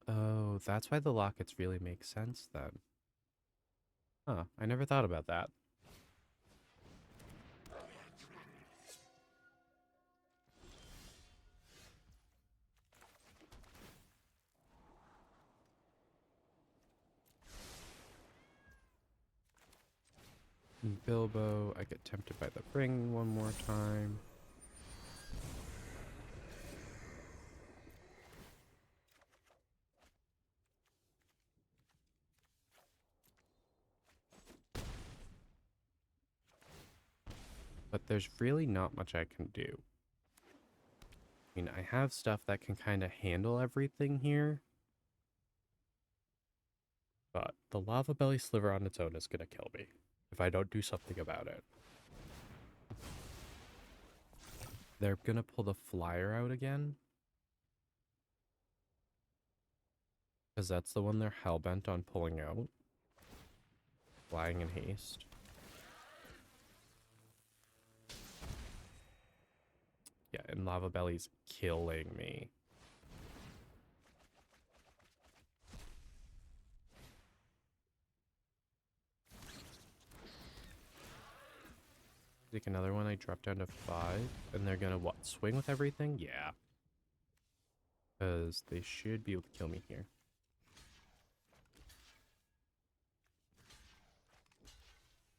Oh, that's why the lockets really make sense then. Huh, I never thought about that. And Bilbo, I get tempted by the ring one more time. But there's really not much I can do. I mean, I have stuff that can kind of handle everything here. But the Lava Belly Sliver on its own is going to kill me if I don't do something about it. They're going to pull the flyer out again. Because that's the one they're hellbent on pulling out. Flying in haste. Yeah, and Lava Belly's killing me. Take another one. I drop down to 5. And they're gonna what? Swing with everything? Yeah. Because they should be able to kill me here.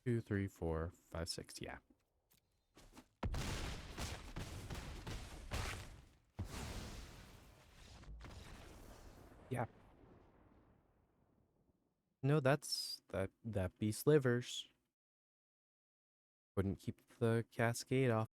Two, three, 4, 5, 6. Yeah. Yeah. No, that be slivers. Wouldn't keep the cascade off.